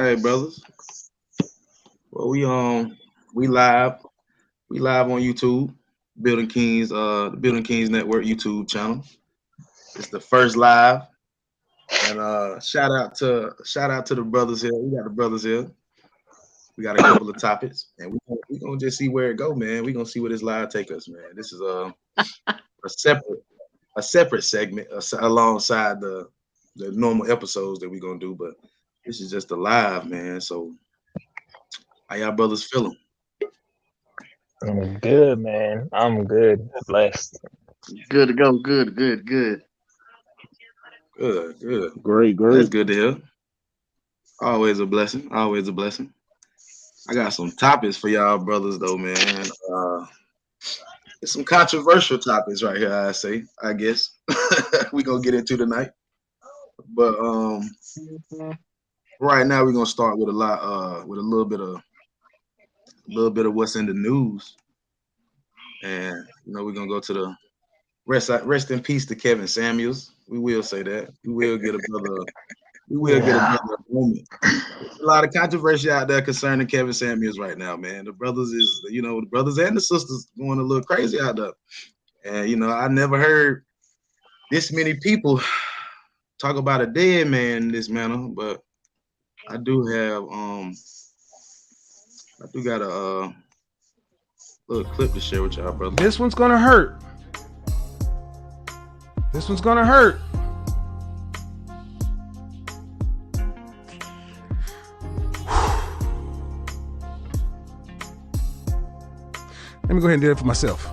right, brothers. Well, we live on YouTube, the Building Kings Network YouTube channel. It's the first live, and shout out to the brothers here. We got the brothers here. We got a couple of topics, and we gonna just see where it go, man. We gonna see where this live take us, man. This is a separate a separate segment alongside the normal episodes that we gonna do, but this is just a live, man. So how y'all brothers feeling? I'm good, man. I'm good. Blessed. Good to go. Good. Good, good. Great, That's great. good to hear. Always a blessing. Always a blessing. I got some topics for y'all brothers though, man. It's some controversial topics right here, I guess. We gonna get into tonight. But right now we're gonna start with with a little bit of what's in the news. And we're gonna go to the rest in peace to Kevin Samuels. We will say that. We will get a brother a moment. There's a lot of controversy out there concerning Kevin Samuels right now, man. The brothers and the sisters going a little crazy out there. And I never heard this many people talk about a dead man in this manner, but I do got a little clip to share with y'all, brother. This one's gonna hurt. This one's gonna hurt. Let me go ahead and do it for myself.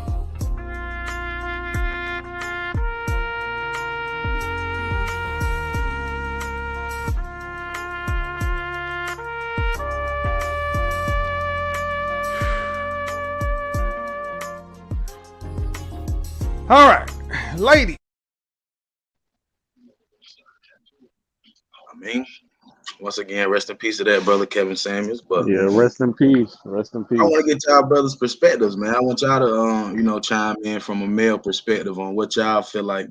All right, lady. Once again, rest in peace to that brother Kevin Samuels. But Yeah, rest in peace. Rest in peace. I want to get y'all brothers' perspectives, man. I want y'all to, chime in from a male perspective on what y'all feel like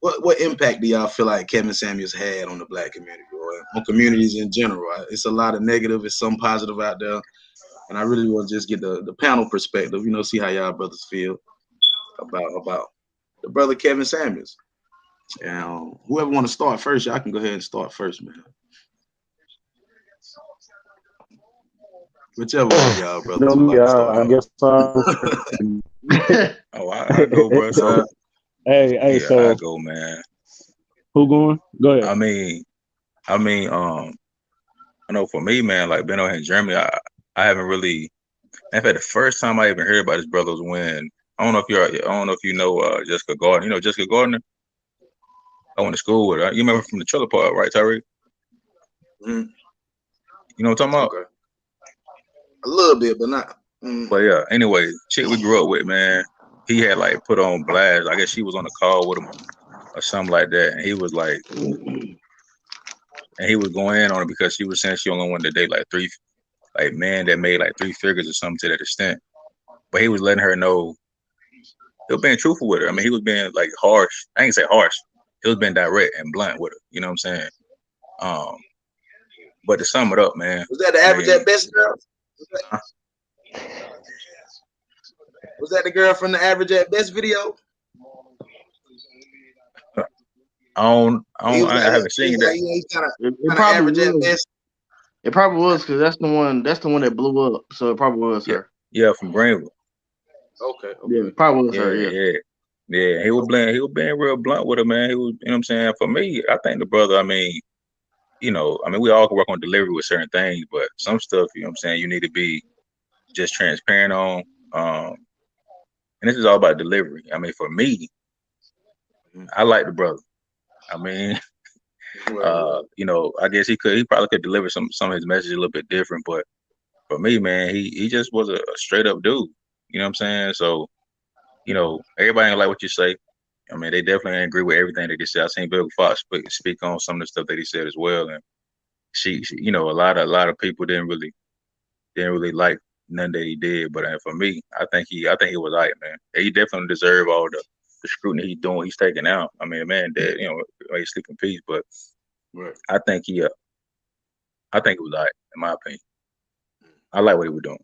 what impact do y'all feel like Kevin Samuels had on the black community or on communities in general? It's a lot of negative, it's some positive out there. And I really want to just get the panel perspective, see how y'all brothers feel about the brother Kevin Samuels. And whoever want to start first, y'all can go ahead and start first, man. Whichever one, y'all brothers would like to start. I guess Oh, I go, bro. So, hey, yeah, so I go, man. who going? Go ahead. I know for me, man, like being out here in Germany, I haven't really. In fact, the first time I even heard about this brother was when I don't know if you know Jessica Gardner. You know Jessica Gardner. I went to school with her. You remember from the trailer park, right, Tyreek? Mm-hmm. You know what I'm talking about? Okay. A little bit, but not. But yeah, anyway, chick we grew up with, man. He had like put on blast. I guess she was on the call with him or something like that, and he was like, and he was going in on it because she was saying she only wanted to date like men that made like 3 figures or something to that extent. But he was letting her know he was being truthful with her. I mean, he was being like harsh. I ain't say harsh. He was being direct and blunt with her. You know what I'm saying? But to sum it up, man. Was that the average at best girl? Was that the girl from the Average at Best video? I haven't seen that. He's kind It of probably average at was. best. It probably was because that's the one. That's the one that blew up. So it probably was her. Yeah, from Greenville. Okay. Yeah, it probably was her. Yeah. Yeah. He was being real blunt with her, man. He was, you know what I'm saying? For me, I think the brother, we all can work on delivery with certain things, but some stuff, you know what I'm saying, you need to be just transparent on. And this is all about delivery. I mean, for me, I like the brother. I mean, I guess he probably could deliver some of his message a little bit different, but for me, man, he just was a straight up dude. You know what I'm saying? So, everybody ain't like what you say. I mean, they definitely ain't agree with everything that he said. I seen Bill Fox speak on some of the stuff that he said as well, and she a lot of people didn't really like none that he did. But for me, I think he was right, man. He definitely deserved all the scrutiny he's taking out. I mean, man, dead, he sleep in peace. But Right. I think it was alright, in my opinion. I like what he was doing.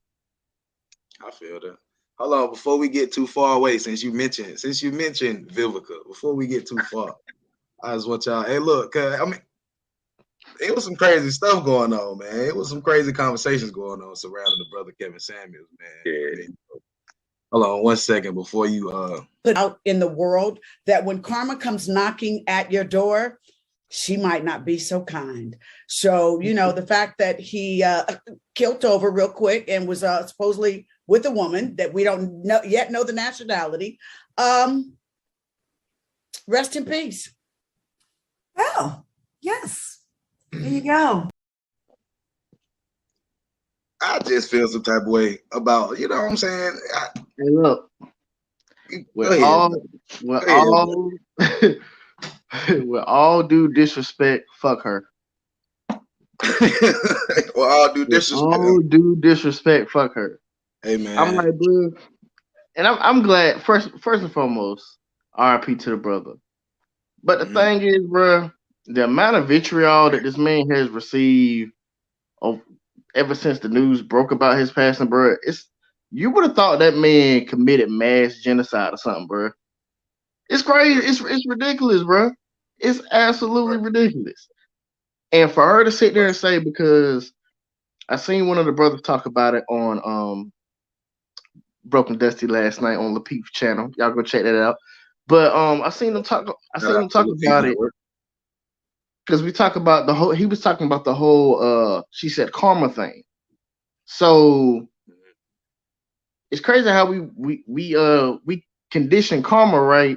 I feel that. Hold on, before we get too far away, since you mentioned Vivica, before we get too far, I just want y'all. Hey, look, I mean, it was some crazy stuff going on, man. It was some crazy conversations going on surrounding the brother Kevin Samuels, man. Yeah. I mean, hold on 1 second before you put out in the world that when karma comes knocking at your door, she might not be so kind. So, you know, the fact that he killed over real quick and was supposedly with a woman that we don't yet know the nationality. Rest in peace. Well, yes. There you go. I just feel some type of way about, you know what I'm saying? Hey, look, Go with ahead, all, bro. with Go ahead, all, with all due disrespect, fuck her. Well, all due With disrespect. all due disrespect, fuck her. Hey, man. I'm like, bro, and I'm glad. First and foremost, R.I.P. to the brother. But the thing is, bro, the amount of vitriol that this man has received ever since the news broke about his passing, bro, you would have thought that man committed mass genocide or something, bro. It's crazy. It's ridiculous, bro. It's absolutely ridiculous. And for her to sit there and say, because I seen one of the brothers talk about it on Broken Dusty last night on Lapeef's channel. Y'all go check that out. But I seen them talk about it because we talk about the whole. He was talking about the whole. She said karma thing. So it's crazy how we condition karma, right?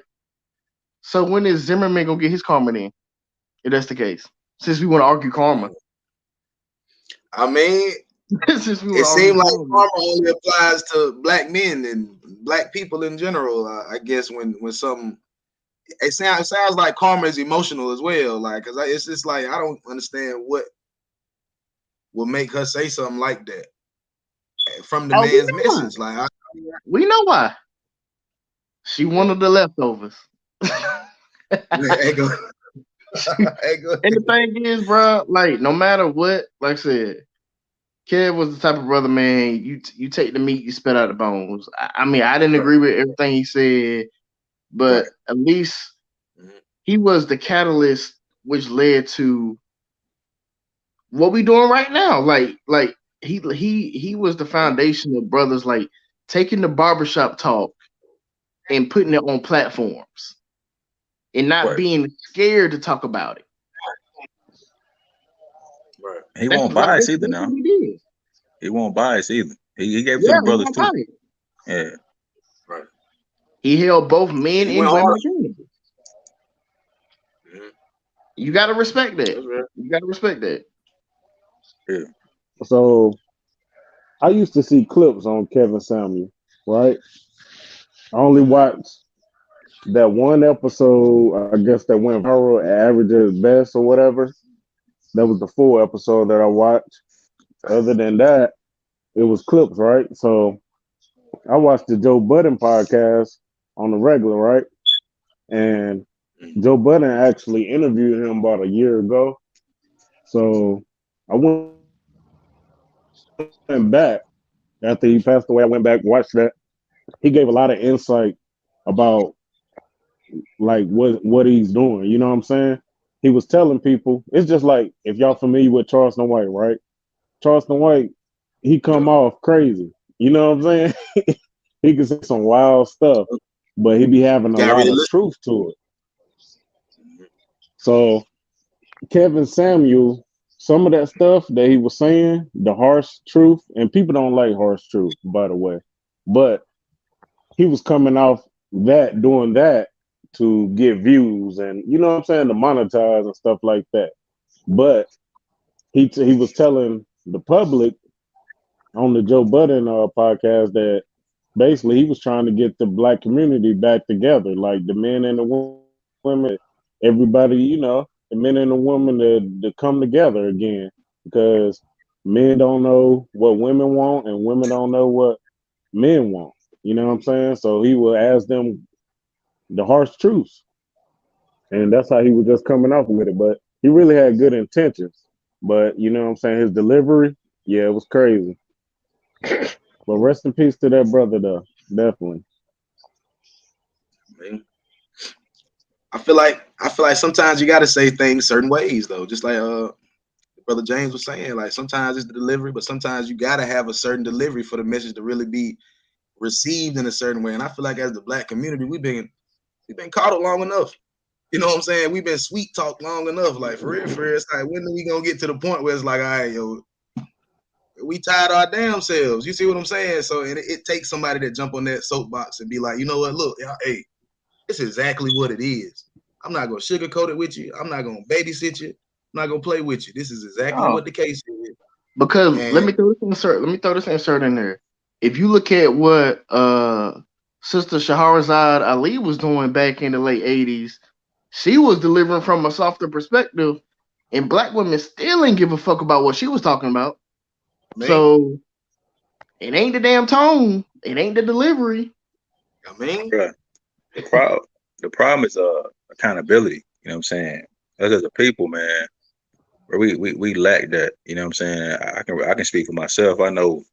So when is Zimmerman gonna get his karma then? If that's the case, since we want to argue karma. I mean, since we it seems like karma only applies to black men and black people in general. I guess when something, it sounds like karma is emotional as well. Like, cause it's just like I don't understand what will make her say something like that from the man's message. Like, we know why. She wanted the leftovers. And the thing is, bro, like no matter what, like I said, Kev was the type of brother, man. You take the meat, you spit out the bones. I mean, I didn't agree with everything he said, but at least he was the catalyst which led to what we doing right now. Like he was the foundation of brothers like taking the barbershop talk and putting it on platforms and not being scared to talk about it. Right. He won't bias either now. He won't bias either. He gave it to the brothers too. Yeah. Right. He held both men and women accountable. You gotta respect that. You gotta respect that. Yeah. So I used to see clips on Kevin Samuel, right? I only watched that one episode, I guess that went viral, Average's Best or whatever. That was the full episode that I watched. Other than that, it was clips, right? So I watched the Joe Budden podcast on the regular, right? And Joe Budden actually interviewed him about a year ago. So I went back after he passed away. I went back, watched that. He gave a lot of insight about like what he's doing. You know what I'm saying? He was telling people, it's just like if y'all familiar with Charleston White, right? Charleston White, he come off crazy. You know what I'm saying? He can say some wild stuff, but he be having a lot of truth to it. So Kevin Samuel, some of that stuff that he was saying, the harsh truth, and people don't like harsh truth, by the way, but he was coming off that, doing that to get views and, you know what I'm saying, to monetize and stuff like that. But he was telling the public on the Joe Budden podcast that basically he was trying to get the black community back together, like the men and the women, everybody, you know, the men and the women to come together again, because men don't know what women want and women don't know what men want. You know what I'm saying? So he will ask them the harsh truths. And that's how he was just coming off with it. But He really had good intentions, but you know what I'm saying. His delivery, yeah, it was crazy. But rest in peace to that brother, though. Definitely. Man. I feel like sometimes you gotta say things certain ways though. Just like Brother James was saying, like sometimes it's the delivery, but sometimes you gotta have a certain delivery for the message to really be received in a certain way. And I feel like as the black community, we've been coddled long enough. You know what I'm saying? We've been sweet talked long enough. Like for real, it's like when are we gonna get to the point where it's like, all right, yo, we tied our damn selves. You see what I'm saying? So and it takes somebody to jump on that soapbox and be like, you know what, look, hey, it's exactly what it is. I'm not gonna sugarcoat it with you. I'm not gonna babysit you. I'm not gonna play with you. This is exactly No, what the case is. because let And me throw this insert. Let me throw this insert in there. If you look at what Sister Shahrazad Ali was doing back in the late '80s, she was delivering from a softer perspective, and black women still ain't give a fuck about what she was talking about. man, So it ain't the damn tone. It ain't the delivery. I mean, Bruh, the problem is accountability. You know what I'm saying? Us as a people, man, where we lack that. You know what I'm saying? I can speak for myself. I know,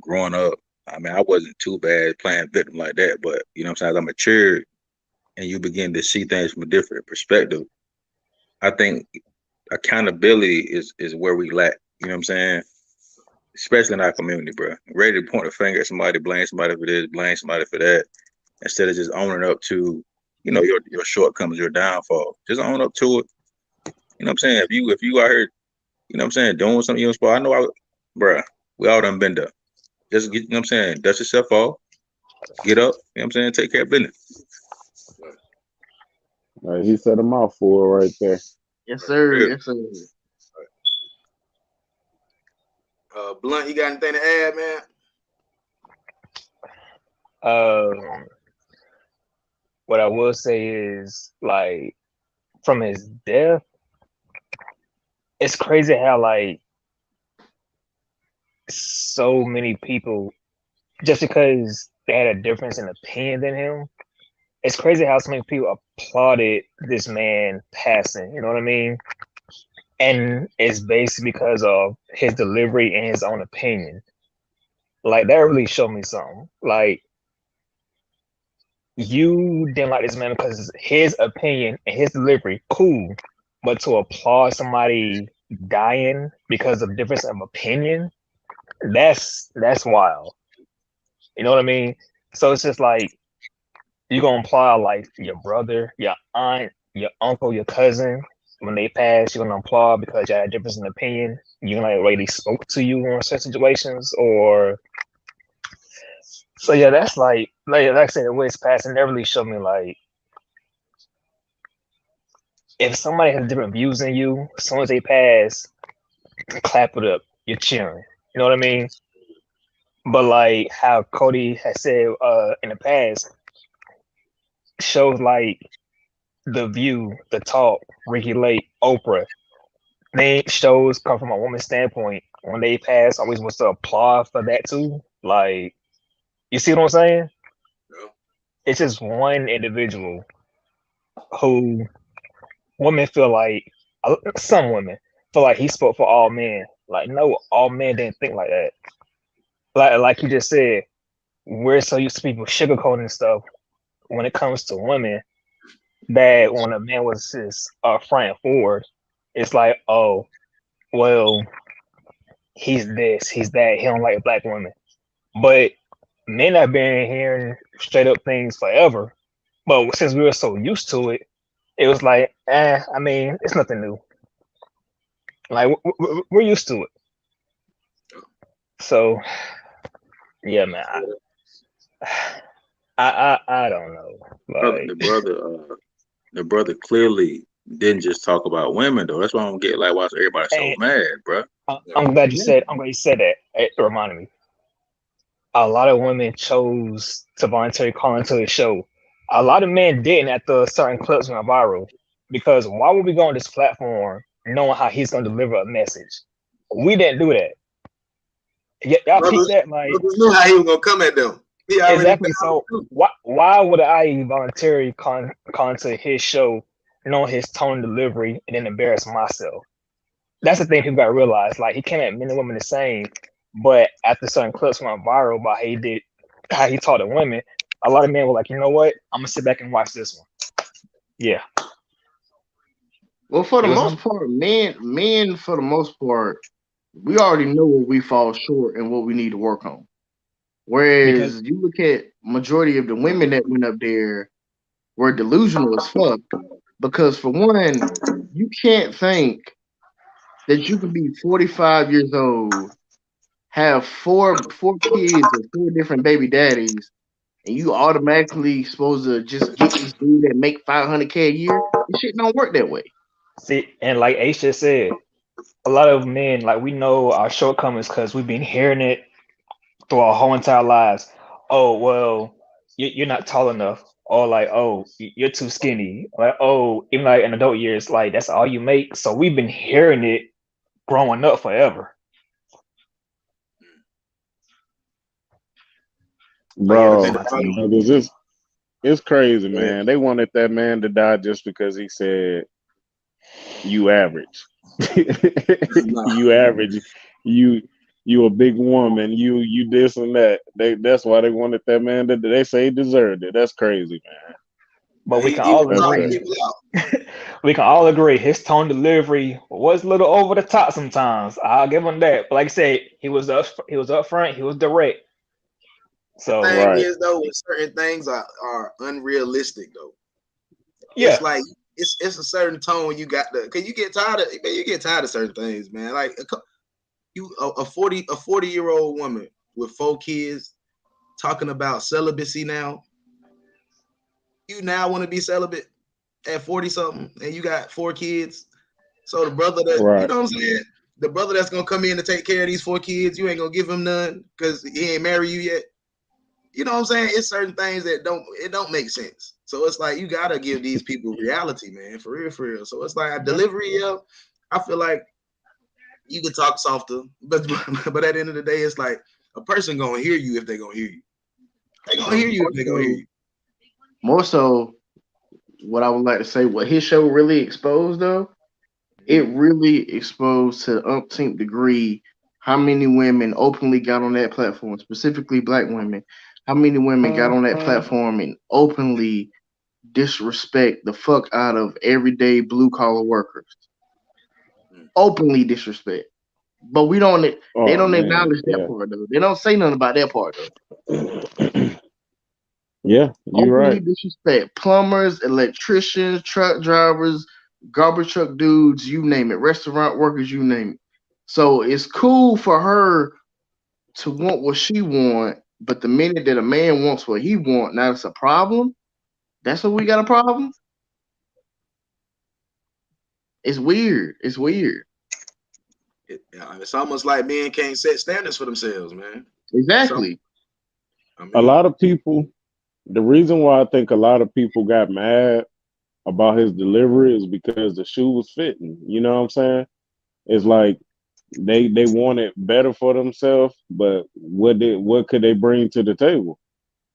growing up, I mean, I wasn't too bad playing victim like that, but you know what I'm saying? As I matured and you begin to see things from a different perspective, I think accountability is where we lack. You know what I'm saying? Especially in our community, bro. Ready to point a finger at somebody, blame somebody for this, blame somebody for that, instead of just owning up to, your shortcomings, your downfall. Just own up to it. You know what I'm saying? If you out here, you know what I'm saying, doing something you don't spot, bruh, we all done been there. Just get, you know what I'm saying, dust yourself off, get up, you know what I'm saying, take care of business. He said a mouthful right there. Yes, sir. Real. Yes, sir. Blunt, you got anything to add, man? What I will say is, like, from his death, it's crazy how, like, so many people, just because they had a difference in opinion than him, it's crazy how so many people applauded this man passing. You know what I mean? And it's basically because of his delivery and his own opinion. Like, that really showed me something. Like, you didn't like this man because his opinion and his delivery, cool. But to applaud somebody dying because of difference of opinion, that's wild. You know what I mean? So it's just like, you're gonna applaud like your brother, your aunt, your uncle, your cousin. When they pass, you're gonna applaud because you had a difference in opinion. You like really spoke to you in certain situations, or so yeah. That's like I said, the way it's passing, that really showed me like, if somebody has different views than you, as soon as they pass, clap it up. You're cheering. You know what I mean? But like how Cody has said in the past, shows like The View, The Talk, Ricky Lake, Oprah, they shows come from a woman's standpoint. When they pass, always wants to applaud for that too. Like, you see what I'm saying? Yeah. It's just one individual who women feel like, some women feel like he spoke for all men. Like, no, all men didn't think like that. Like you just said, we're so used to people sugarcoating stuff when it comes to women, that when a man was just front and forward, it's like, oh, well, he's this, he's that, he don't like black women. But men have been hearing straight up things forever. But since we were so used to it, it was like, I mean, it's nothing new. Like, we're used to it. So, yeah, man, I don't know. Like, The brother clearly didn't just talk about women though. That's why I don't get like why everybody's so mad, bro. I'm glad you said that. It reminded me. A lot of women chose to voluntarily call into the show. A lot of men didn't after certain clips went viral. Because why would we go on this platform knowing how he's going to deliver a message? We didn't do that. Y'all peep that? Like, Brothers knew how he was gonna come at them. He already exactly. So why would I voluntarily con to his show knowing his tone and delivery and then embarrass myself. That's the thing people gotta realize. Like he came at men and women the same, but after certain clips went viral about how he taught the women, a lot of men were like, you know what? I'm gonna sit back and watch this one. Yeah. Well, for the It was most part, men for the most part, we already know where we fall short and what we need to work on. because Whereas you look at majority of the women that went up there were delusional as fuck. Because for one, you can't think that you can be 45 years old, have four kids and four different baby daddies, and you automatically supposed to just get this dude that make 500K a year. This shit don't work that way. see, and like Ace just said, a lot of men like we know our shortcomings because we've been hearing it through our whole entire lives. Oh well, you're not tall enough, or like oh you're too skinny, like oh even like in adult years like that's all you make. So we've been hearing it growing up forever. But yeah, that's And Bro, the my take. problem, brothers, it's crazy, go ahead. man. They wanted that man to die just because he said you average. Nah, You average. You you a big woman. You this and that. That's why they wanted that man to. They say he deserved it. That's crazy, man. But we can he was all That's knocking agree. crazy. people out. We can all agree his tone delivery was a little over the top sometimes. I'll give him that. But like I said, he was up front, he was direct. The So thing Right. is though, when certain things are unrealistic though, it's yeah, like it's a certain tone you got to, cause you get tired of, man, you get tired of certain things, man. Like a 40-year-old woman with 4 kids talking about celibacy now. You now want to be celibate at 40 something and you got 4 kids. So the brother that, you Right. know what I'm saying? The brother that's gonna come in to take care of these 4 kids, you ain't gonna give him none because he ain't married you yet. You know what I'm saying? It's certain things that don't make sense. So it's like you gotta give these people reality, man, for real, for real. So it's like a delivery, yeah. I feel like you can talk softer, but at the end of the day, it's like a person gonna hear you if they gonna hear you. They gonna hear you if they gonna hear you. More so, what I would like to say, what his show really exposed though, it really exposed to the umpteenth degree how many women openly got on that platform, specifically black women. How many women got on that platform and openly disrespect the fuck out of everyday blue collar workers. Openly disrespect. But they Oh don't man. acknowledge that Yeah. part though. They don't say nothing about that part though. Yeah. You're Openly right. disrespect plumbers, electricians, truck drivers, garbage truck dudes, you name it, restaurant workers, you name it. So it's cool for her to want what she want, but the minute that a man wants what he want, now it's a problem. That's what we got a problem. It's weird. It's weird. It's almost like men can't set standards for themselves, man. So Exactly. I A mean, lot of people. The reason why I think a lot of people got mad about his delivery is because the shoe was fitting. You know what I'm saying? It's like they wanted better for themselves, but what could they bring to the table?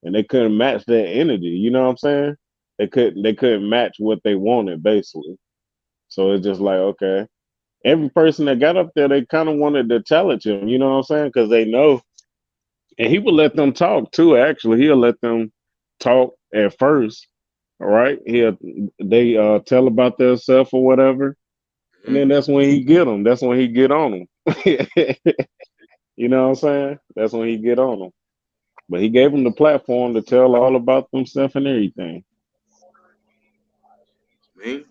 And they couldn't match that energy. You know what I'm saying? They couldn't match what they wanted basically. So it's just like okay, every person that got up there, they kind of wanted to challenge him. You know what I'm saying? Because they know, and he would let them talk too. Actually, he'll let them talk at first. All right, they tell about themselves or whatever, and then that's when he get them. That's when he get on them. You know what I'm saying? That's when he get on them. But he gave them the platform to tell all about themselves and everything. man,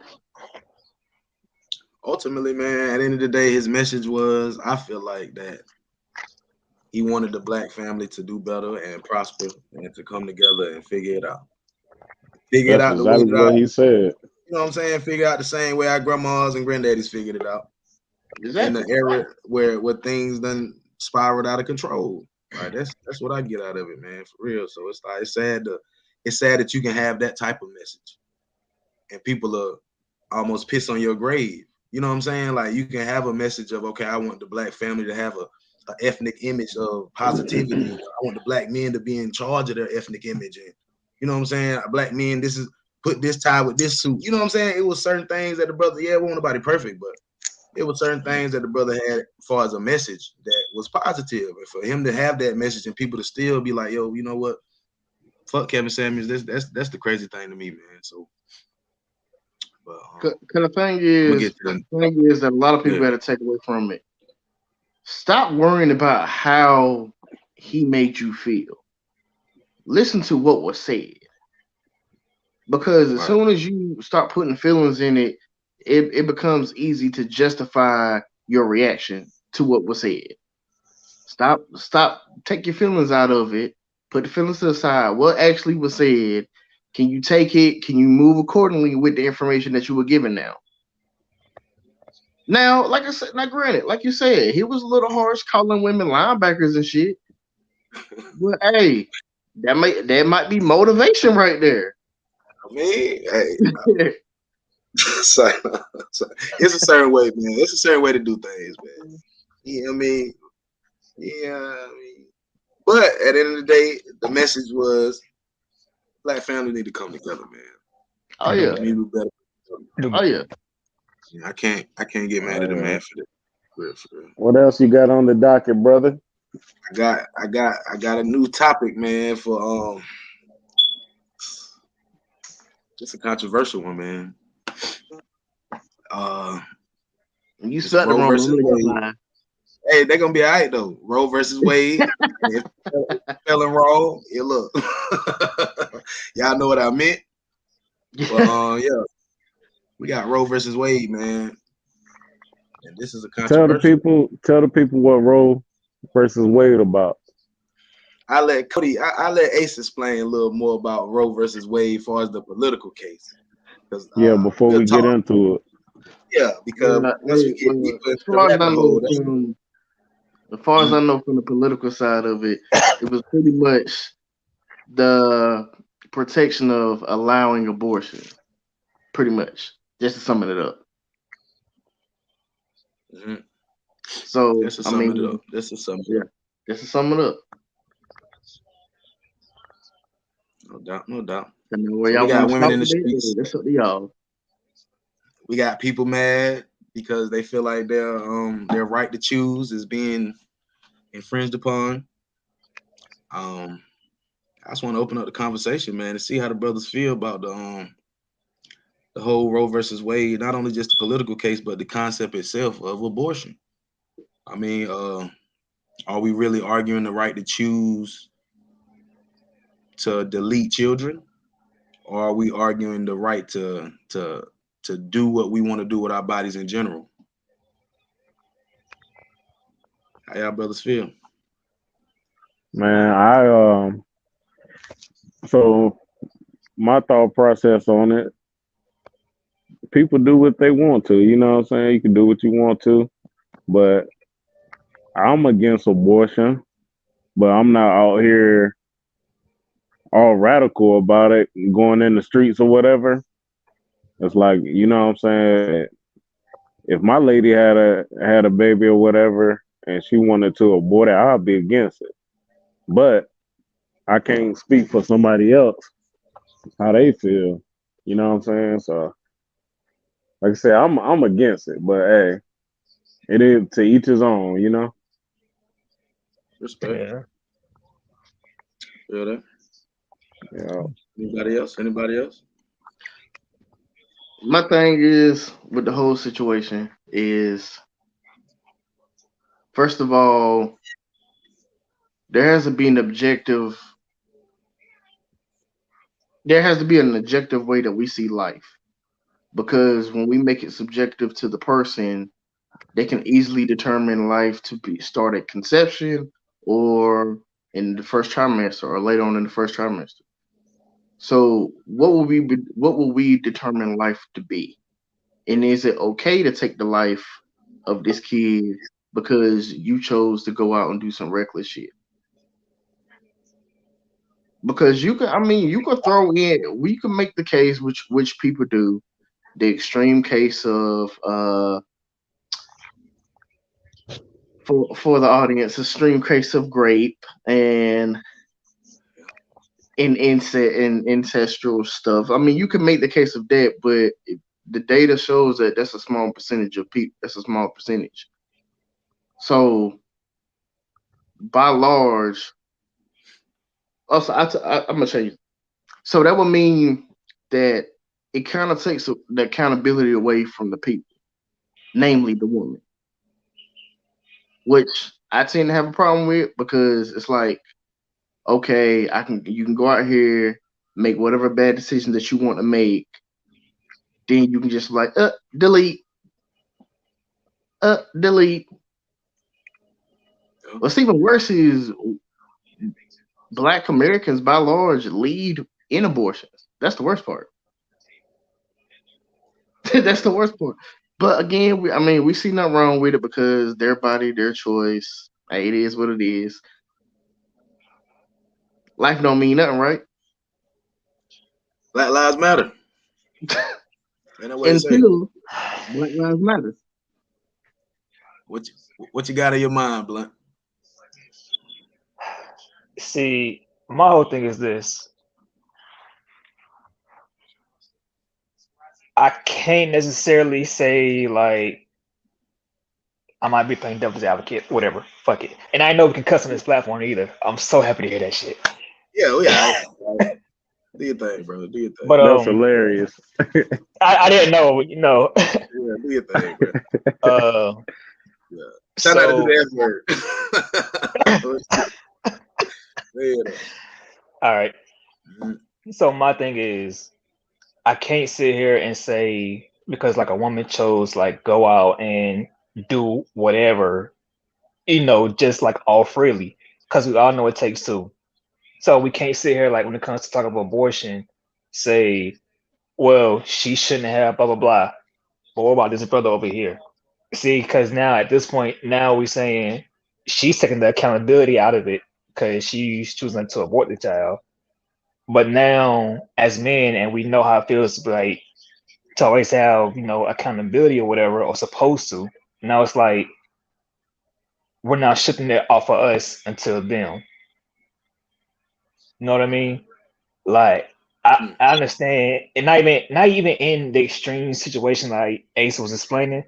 ultimately, man, at the end of the day, his message was, I feel like that he wanted the black family to do better and prosper and to come together and figure it out. Figure it That's out the way exactly that what he said. you know what I'm saying? Figure out the same way our grandmas and granddaddies figured it out in the Exactly. era where things done spiraled out of control. Like that's what I get out of it, man, for real. So it's like it's sad that you can have that type of message and people are almost piss on your grave. You know what I'm saying? Like you can have a message of okay, I want the black family to have a ethnic image of positivity. I want the black men to be in charge of their ethnic image, and you know what I'm saying? Black men, this is put this tie with this suit. You know what I'm saying? It was certain things that the brother, yeah, wasn't nobody perfect, but it was certain things that the brother had as far as a message that was positive. And for him to have that message and people to still be like, yo, you know what? Fuck Kevin Samuels. That's the crazy thing to me, man. So, but Cause the thing is, that a lot of people got to take away from it. Stop worrying about how he made you feel. Listen to what was said. Because as soon as you start putting feelings in it, it becomes easy to justify your reaction to what was said. Stop, take your feelings out of it. Put the feelings to the side. What actually was said? Can you take it? Can you move accordingly with the information that you were given now? Now, like I said, now granted, like you said, he was a little harsh calling women linebackers and shit. But hey, that might be motivation right there. I mean, hey, it's a certain way, man. It's a certain way to do things, man. You know what I mean? Yeah, I mean, but at the end of the day, the message was black family need to come together, man. Oh yeah. We do better. Oh yeah. I can't get mad at the man for that. For real. What else you got on the docket, brother? I got a new topic, man, for it's a controversial one, man. You spelled it wrong. Hey, they're gonna be all right though. Roe versus Wade. If spelling wrong, yeah, look. Y'all know what I meant. But yeah. We got Roe versus Wade, man. And this is a controversial. Tell the people what Roe versus Wade about. I let Ace explain a little more about Roe versus Wade as far as the political case. Yeah, before we get into it. Yeah, because once we get deeper into the rabbit hole, as far as I know from the political side of it, it was pretty much the protection of allowing abortion. Pretty much. Just to sum it up. Mm-hmm. So just to sum it up. Just to sum it up. No doubt. So we got women in the streets. That's up to y'all. We got people mad because they feel like their right to choose is being infringed upon. I just want to open up the conversation, man, to see how the brothers feel about the whole Roe versus Wade, not only just the political case, but the concept itself of abortion. I mean, are we really arguing the right to choose to delete children, or are we arguing the right to do what we want to do with our bodies in general? How y'all brothers feel? Man, so my thought process on it, people do what they want to, you know what I'm saying? You can do what you want to, but I'm against abortion, but I'm not out here all radical about it, going in the streets or whatever. It's like, you know what I'm saying? If my lady had a baby or whatever and she wanted to abort it, I'd be against it. But I can't speak for somebody else how they feel. You know what I'm saying? So like I said, I'm against it, but hey, it is to each his own, you know? Respect. Yeah. Feel that? Yeah. Anybody else? My thing is with the whole situation is, first of all, there has to be an objective way that we see life. Because when we make it subjective to the person, they can easily determine life to be start at conception or in the first trimester or later on in the first trimester. So what will we determine life to be? And is it okay to take the life of this kid because you chose to go out and do some reckless shit? Because you can throw in, we can make the case which people do, the extreme case of for the audience, extreme case of grape and in ancestral stuff. I mean, you can make the case of that, but the data shows that that's a small percentage of people. That's a small percentage. So, by large, also I'm gonna show you. So that would mean that it kind of takes the accountability away from the people, namely the woman, which I tend to have a problem with because it's like, okay, you can go out here, make whatever bad decision that you want to make, then you can just like delete, delete. What's even worse is Black Americans by large lead in abortions. That's the worst part. That's the worst part. But again, we see nothing wrong with it because their body, their choice. Hey, it is what it is. Life don't mean nothing, right? Black Lives Matter. Ain't that what you say? Until Black Lives Matter. What you got in your mind, Blunt? See, my whole thing is this. I can't necessarily say like I might be playing devil's advocate, whatever. Fuck it. And I know we can cuss on this platform either. I'm so happy to hear that shit. Yeah, yeah. Do your thing, brother. Do your thing. But That's hilarious. I didn't know, you know. Yeah, do your thing, bro. Yeah. Shout out to the F word. All right. So my thing is, I can't sit here and say because like a woman chose like go out and do whatever, you know, just like all freely, because we all know it takes two. So we can't sit here like when it comes to talk about abortion, say, well, she shouldn't have blah blah blah. But what about this brother over here? See, because now at this point, now we're saying she's taking the accountability out of it because she's choosing to abort the child. But now, as men, and we know how it feels to be like to always have, you know, accountability or whatever, or supposed to. Now it's like we're not shifting it off of us until them. You know what I mean? Like I understand, and not even in the extreme situation like Ace was explaining,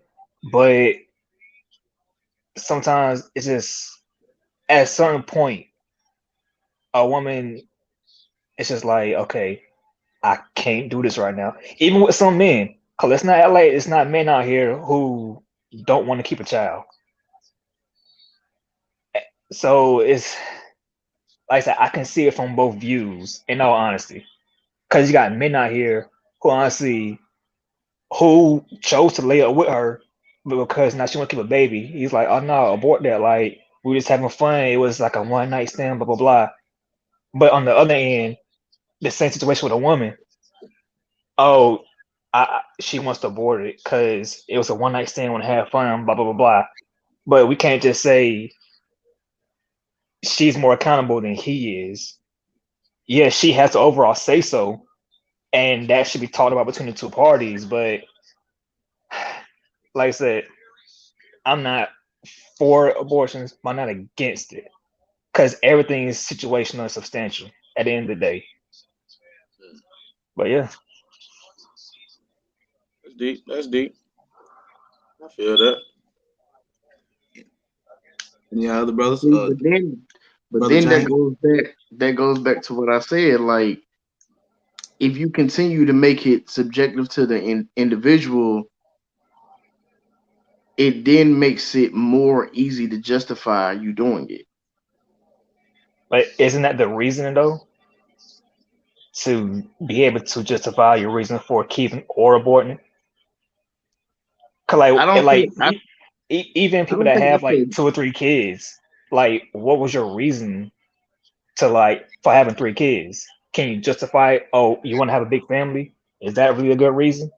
but sometimes it's just at a certain point, a woman, it's just like, okay, I can't do this right now. Even with some men, cause let's not LA, it's not men out here who don't want to keep a child. So it's like I said, I can see it from both views, in all honesty. Cause you got men out here who honestly who chose to lay up with her, but because now she want to keep a baby. He's like, oh no, abort that. Like we were just having fun. It was like a one night stand, blah blah blah. But on the other end, the same situation with a woman. Oh, she wants to abort it because it was a one night stand, want to have fun, blah blah blah blah. But we can't just say she's more accountable than he is. Yeah, she has the overall say so, and that should be talked about between the two parties. But like I said, I'm not for abortions, but I'm not against it because everything is situational and substantial at the end of the day. But yeah, That's deep. That's deep. I feel that. Any other brothers? But then that goes back to what I said. Like, if you continue to make it subjective to the individual, it then makes it more easy to justify you doing it. but isn't that the reason though? To be able to justify your reason for keeping or aborting? Cause even people that have like 2 or 3 kids, like what was your reason to like for having 3 kids? Can you justify it? Oh, you want to have a big family? Is that really a good reason?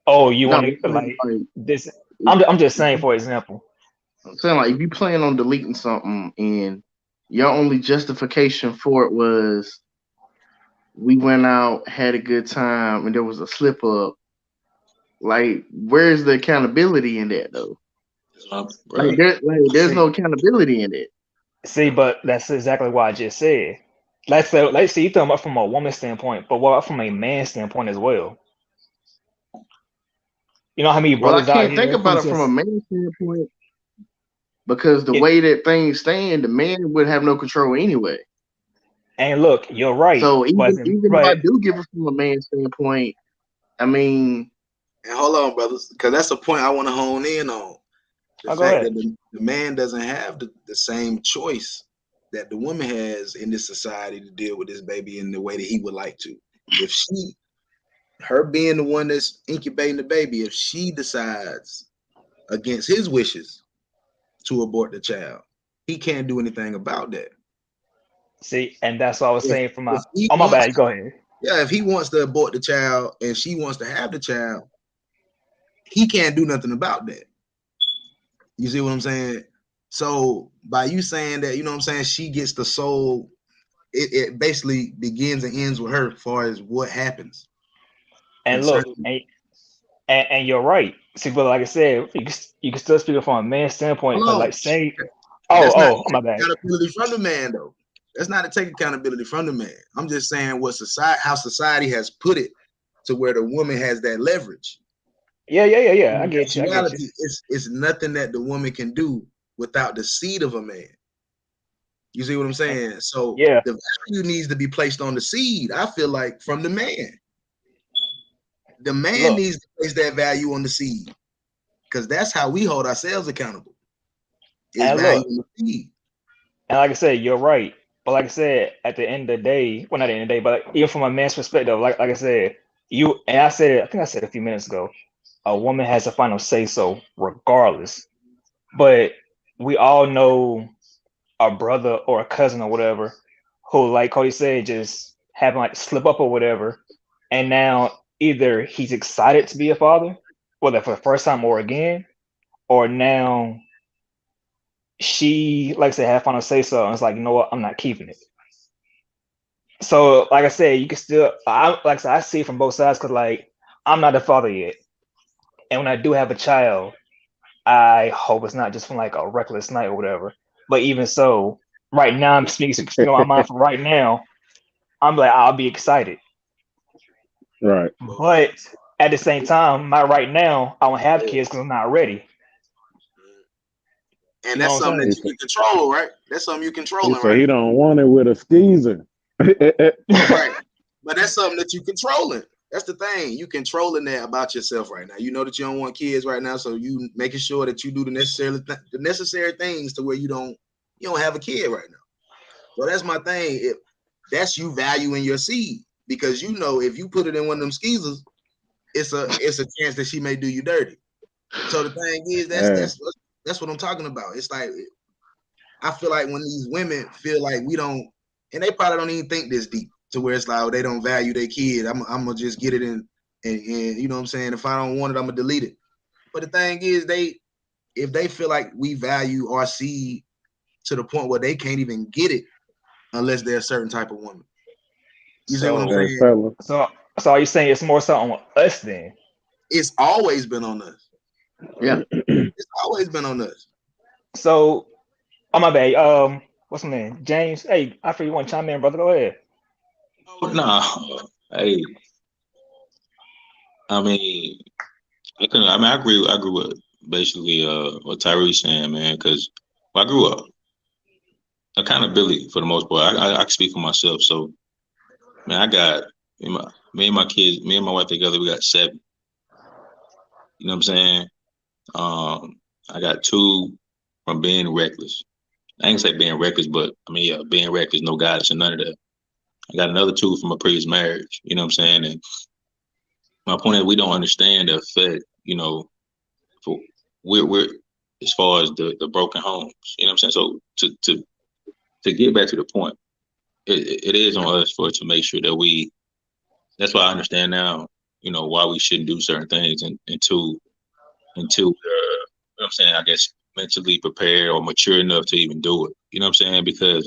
Oh, you want to like this? I'm just saying, for example. I'm saying like if you plan on deleting something and your only justification for it was we went out, had a good time, and there was a slip up. Like, where's the accountability in that though? There's no accountability in it. See, but that's exactly what I just said. let's say you talking about from a woman's standpoint, but what about from a man's standpoint as well? You know how many Well, I brothers out can't think here who about it from a just man's standpoint because the it, way that things stand, the man would have no control anyway. and look, you're right, So even if I but do give it from a man's standpoint, I mean, And hold on, brothers, because that's a point I want to hone in on. The I'll go fact ahead. that the man doesn't have the same choice that the woman has in this society to deal with this baby in the way that he would like to. If her being the one that's incubating the baby, if she decides against his wishes to abort the child, he can't do anything about that. See, and that's what I was If, saying from if my. he Oh my wants, bad. Go ahead. yeah, if he wants to abort the child and she wants to have the child, he can't do nothing about that. You see what I'm saying? So by you saying that, you know what I'm saying, she gets the soul, it basically begins and ends with her as far as what happens And look, concerning. and you're right. See, but like I said, you can still speak from a man's standpoint because, Hold on. like, say, That's not to oh my take bad. accountability from the man, though. That's not to take accountability from the man. I'm just saying how society has put it to where the woman has that leverage. Yeah. I In get you. I get you. actuality, it's nothing that the woman can do without the seed of a man. You see what I'm And, saying? So yeah. the value needs to be placed on the seed, I feel like, from the man. The man Look, needs to place that value on the seed because that's how we hold ourselves accountable. Is and value look, on the seed. and like I said, you're right. But like I said, at the end of the day, well, not at the end of the day, but like, even from a man's perspective, like I said, you and I said it. I think I said it a few minutes ago. A woman has a final say so, regardless. But we all know a brother or a cousin or whatever who, like Cody said, just having like slip up or whatever, and now either he's excited to be a father, whether for the first time or again, or now she, like I said, had final say so, and it's like, you know what, I'm not keeping it. So, like I said, you can still, like I said, I see it from both sides because, like, I'm not a father yet, and when I do have a child, I hope it's not just from like a reckless night or whatever. But even so, right now, I'm speaking on my mind for right now. I'm like, I'll be excited. Right. But at the same time, my right now, I don't have kids because I'm not ready. And You know that's what I'm something saying? that you can control, right? That's something you're He controlling, said right? he don't want it with a skeezer. Right. But that's something that you're controlling. That's the thing. You controlling that about yourself right now. You know that you don't want kids right now, so you making sure that you do the necessary things to where you don't have a kid right now. So that's my thing. If that's you valuing your seed, because you know if you put it in one of them skeezers, it's a chance that she may do you dirty. So the thing is, that's what I'm talking about. It's like I feel like when these women feel like we don't, and they probably don't even think this deep to where it's like, oh, they don't value their kid. I'm gonna just get it in, and you know what I'm saying. If I don't want it, I'm gonna delete it. But the thing is, if they feel like we value our seed to the point where they can't even get it unless they're a certain type of woman. You see what I'm So, Hey, saying? fella. so, so are you saying it's more so on us then? It's always been on us. yeah. It's always been on us. So, oh my bad. What's my name? James. Hey, I feel you want to chime in, brother. Go ahead. Oh, nah. Hey, I mean, I agree. I agree with basically what Tyree's saying, man. Because I grew up accountability for the most part. I can speak for myself. So, man, I got me and my kids, me and my wife together. We got 7. You know what I'm saying? I got 2 from being reckless. I ain't say being reckless, but I mean, yeah, being reckless, no guidance and none of that. I got another 2 from a previous marriage. You know what I'm saying? And my point is, we don't understand the effect. You know, for we're as far as the broken homes. You know what I'm saying? So to get back to the point, it is on us for to make sure that we. That's why I understand now. You know why we shouldn't do certain things until you know what I'm saying. I guess mentally prepared or mature enough to even do it. You know what I'm saying? Because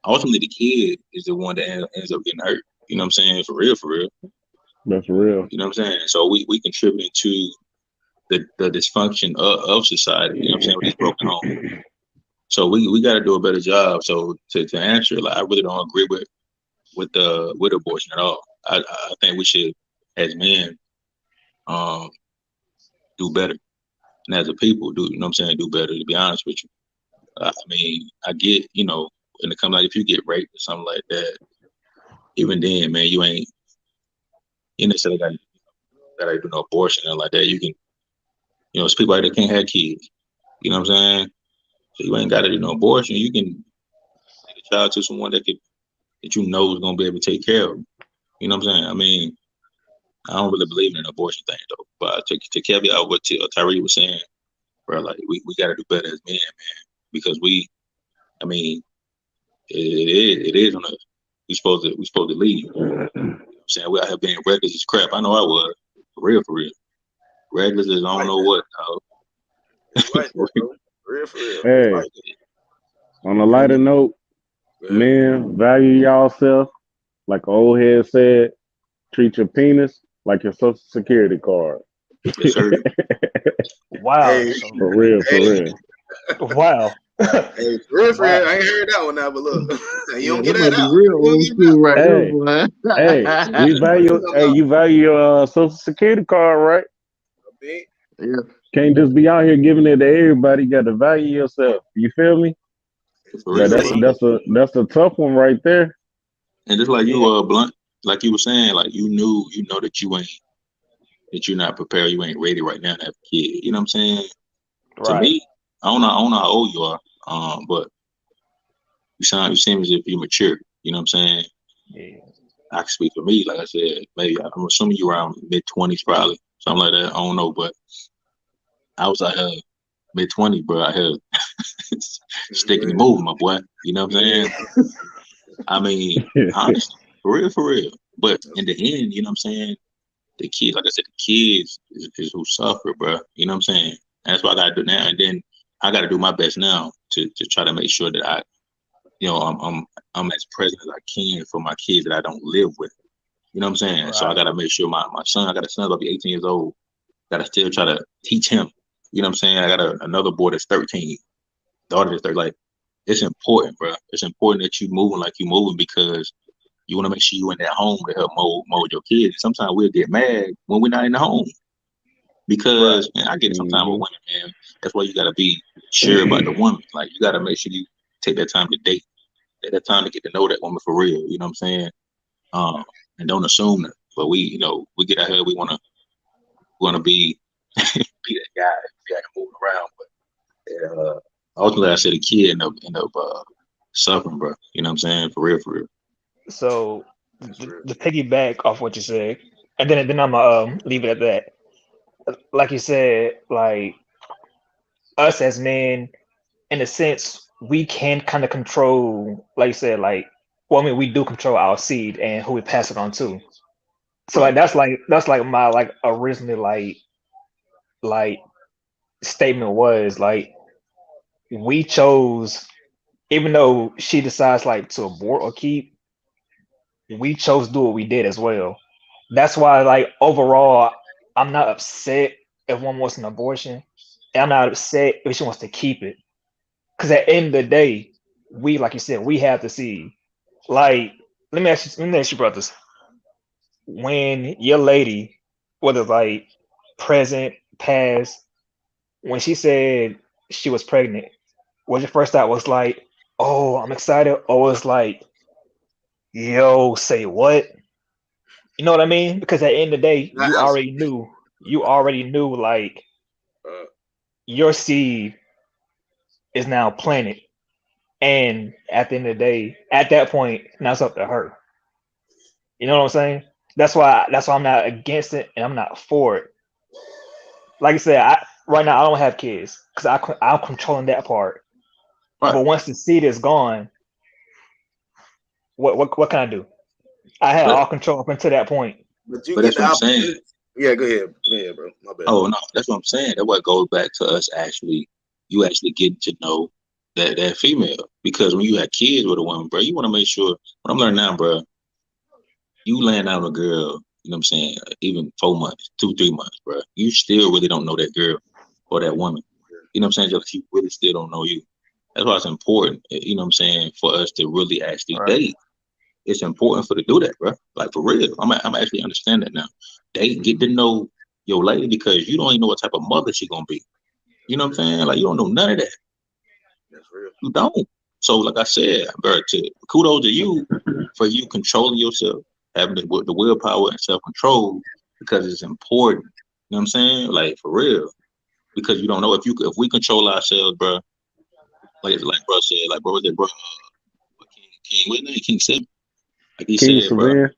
ultimately the kid is the one that ends up getting hurt. You know what I'm saying? For real, for real. That's real. You know what I'm saying? So we contribute to the dysfunction of society. You know what I'm saying? With these broken homes. So we got to do a better job. So to answer, like I really don't agree with abortion at all. I think we should, as men, um, do better, and as a people, do you know what I'm saying? Do better. To be honest with you, I mean, I get when it comes like if you get raped or something like that, even then, man, you necessarily gotta do no abortion or like that. You can, it's people like that can't have kids. You know what I'm saying? So you ain't got to do no abortion. You can take a child to someone that you know is gonna be able to take care of them. You know what I'm saying? I mean, I don't really believe in an abortion thing though. But to caveat what Tyree was saying, bro, like we got to do better as men, man, because I mean, it is on us. We supposed to lead. You know what I'm saying? We out here being reckless as crap. I know I was for real. Reckless as I don't know what. Like that, bro. For real. Hey, Like on a lighter note, that. men, value yourself. Like an old head said, treat your penis like your social security card. Yes, sir. Wow. Hey, For real, for hey, real. Wow. hey, for real. Wow. I ain't heard that one now, but look, you Yeah, don't that get might that be out. real You don't old get that school right Hey, there, hey, we value. Hey, you value your social security card, right? out. yeah. Can't just be out here giving it to everybody. You got to value yourself. You feel me? For But real, Say, bro. that's a tough one right there. And just like Yeah. you, Blunt, like you were saying, like you know that you're not prepared, you ain't ready right now to have a kid. You know what I'm saying? To Right. me, I don't know how old you are, but you seem as if you're mature. You know what I'm saying? Yeah. I can speak for me, like I said, maybe I'm assuming you around mid-20s, probably something like that. I don't know, but I was out here mid-20s, bro. Out here sticking and moving, my boy. You know what I'm saying? I mean, honestly, for real. But in the end, you know what I'm saying? The kids, like I said, the kids is who suffer, bro. You know what I'm saying? And that's what I gotta do now. And then I gotta do my best now to try to make sure that I'm as present as I can for my kids that I don't live with. You know what I'm saying? So I Right. gotta make sure my son, I got a son about to be 18 years old. Gotta still try to teach him. You know what I'm saying? I got another boy that's 13, daughter that's 30. Like, it's important, bro. It's important that you moving like you moving because you want to make sure you in that home to help mold your kids. Sometimes we'll get mad when we're not in the home Right. because, man, I get it sometimes with Mhm. women, man. That's why you got to be sure about the woman. Like, you got to make sure you take that time to date, take that time to get to know that woman for real. You know what I'm saying? Um, and don't assume that. But we get out here, we want to be be that guy, be out here moving around. But ultimately, I said the kid end up suffering, bro. You know what I'm saying? For real, for real. So That's real. the piggyback off what you said, and then I'm gonna leave it at that. Like you said, like us as men, in a sense, we can kind of control, like you said, like well, I mean, we do control our seed and who we pass it on to. So Right. that's like my like originally like statement was like we chose, even though she decides like to abort or keep, we chose to do what we did as well. That's why like overall, I'm not upset if one wants an abortion, and I'm not upset if she wants to keep it. Because at the end of the day, we, like you said, we have to see. Like, let me ask you, brothers. When your lady, whether like present, past, when she said she was pregnant, was your first thought was like, "Oh, I'm excited," or was like, "Yo, say what?" You know what I mean? Because at the end of the day, Not you answer. already knew. You already knew like Uh, your seed is now planted, and at the end of the day, at that point, now it's up to her. You know what I'm saying? That's why I'm not against it and I'm not for it. Like I said, right now I don't have kids because I'm controlling that part. Right. But once the seed is gone, what can I do? I had But all control up until that point. but you but get that's the what I'm saying. opportunity. Yeah, go ahead. Go ahead, bro. My bad. Oh no, that's what I'm saying. That's what goes back to us you actually getting to know that female. Because when you have kids with a woman, bro, you want to make sure. What I'm learning now, bro, you laying out a girl. You know what I'm saying? Even 4 months, 3 months, bro, you still really don't know that girl or that woman. You know what I'm saying? Just you really still don't know you. That's why it's important, you know what I'm saying, for us to really actually date. It's important for to do that, bro. Like for real. I'm actually understand that now. Date, get to know your lady because you don't even know what type of mother she gonna be. You know what I'm saying? Like you don't know none of that. That's real. You don't. So like I said, bro, kudos to you for you controlling yourself, having the willpower and self control because it's important. You know what I'm saying? Like for real. Because you don't know if we control ourselves, bro. Like bro said, like bro was it bro King what's his name? King 7. Like he King said, bro. Savan.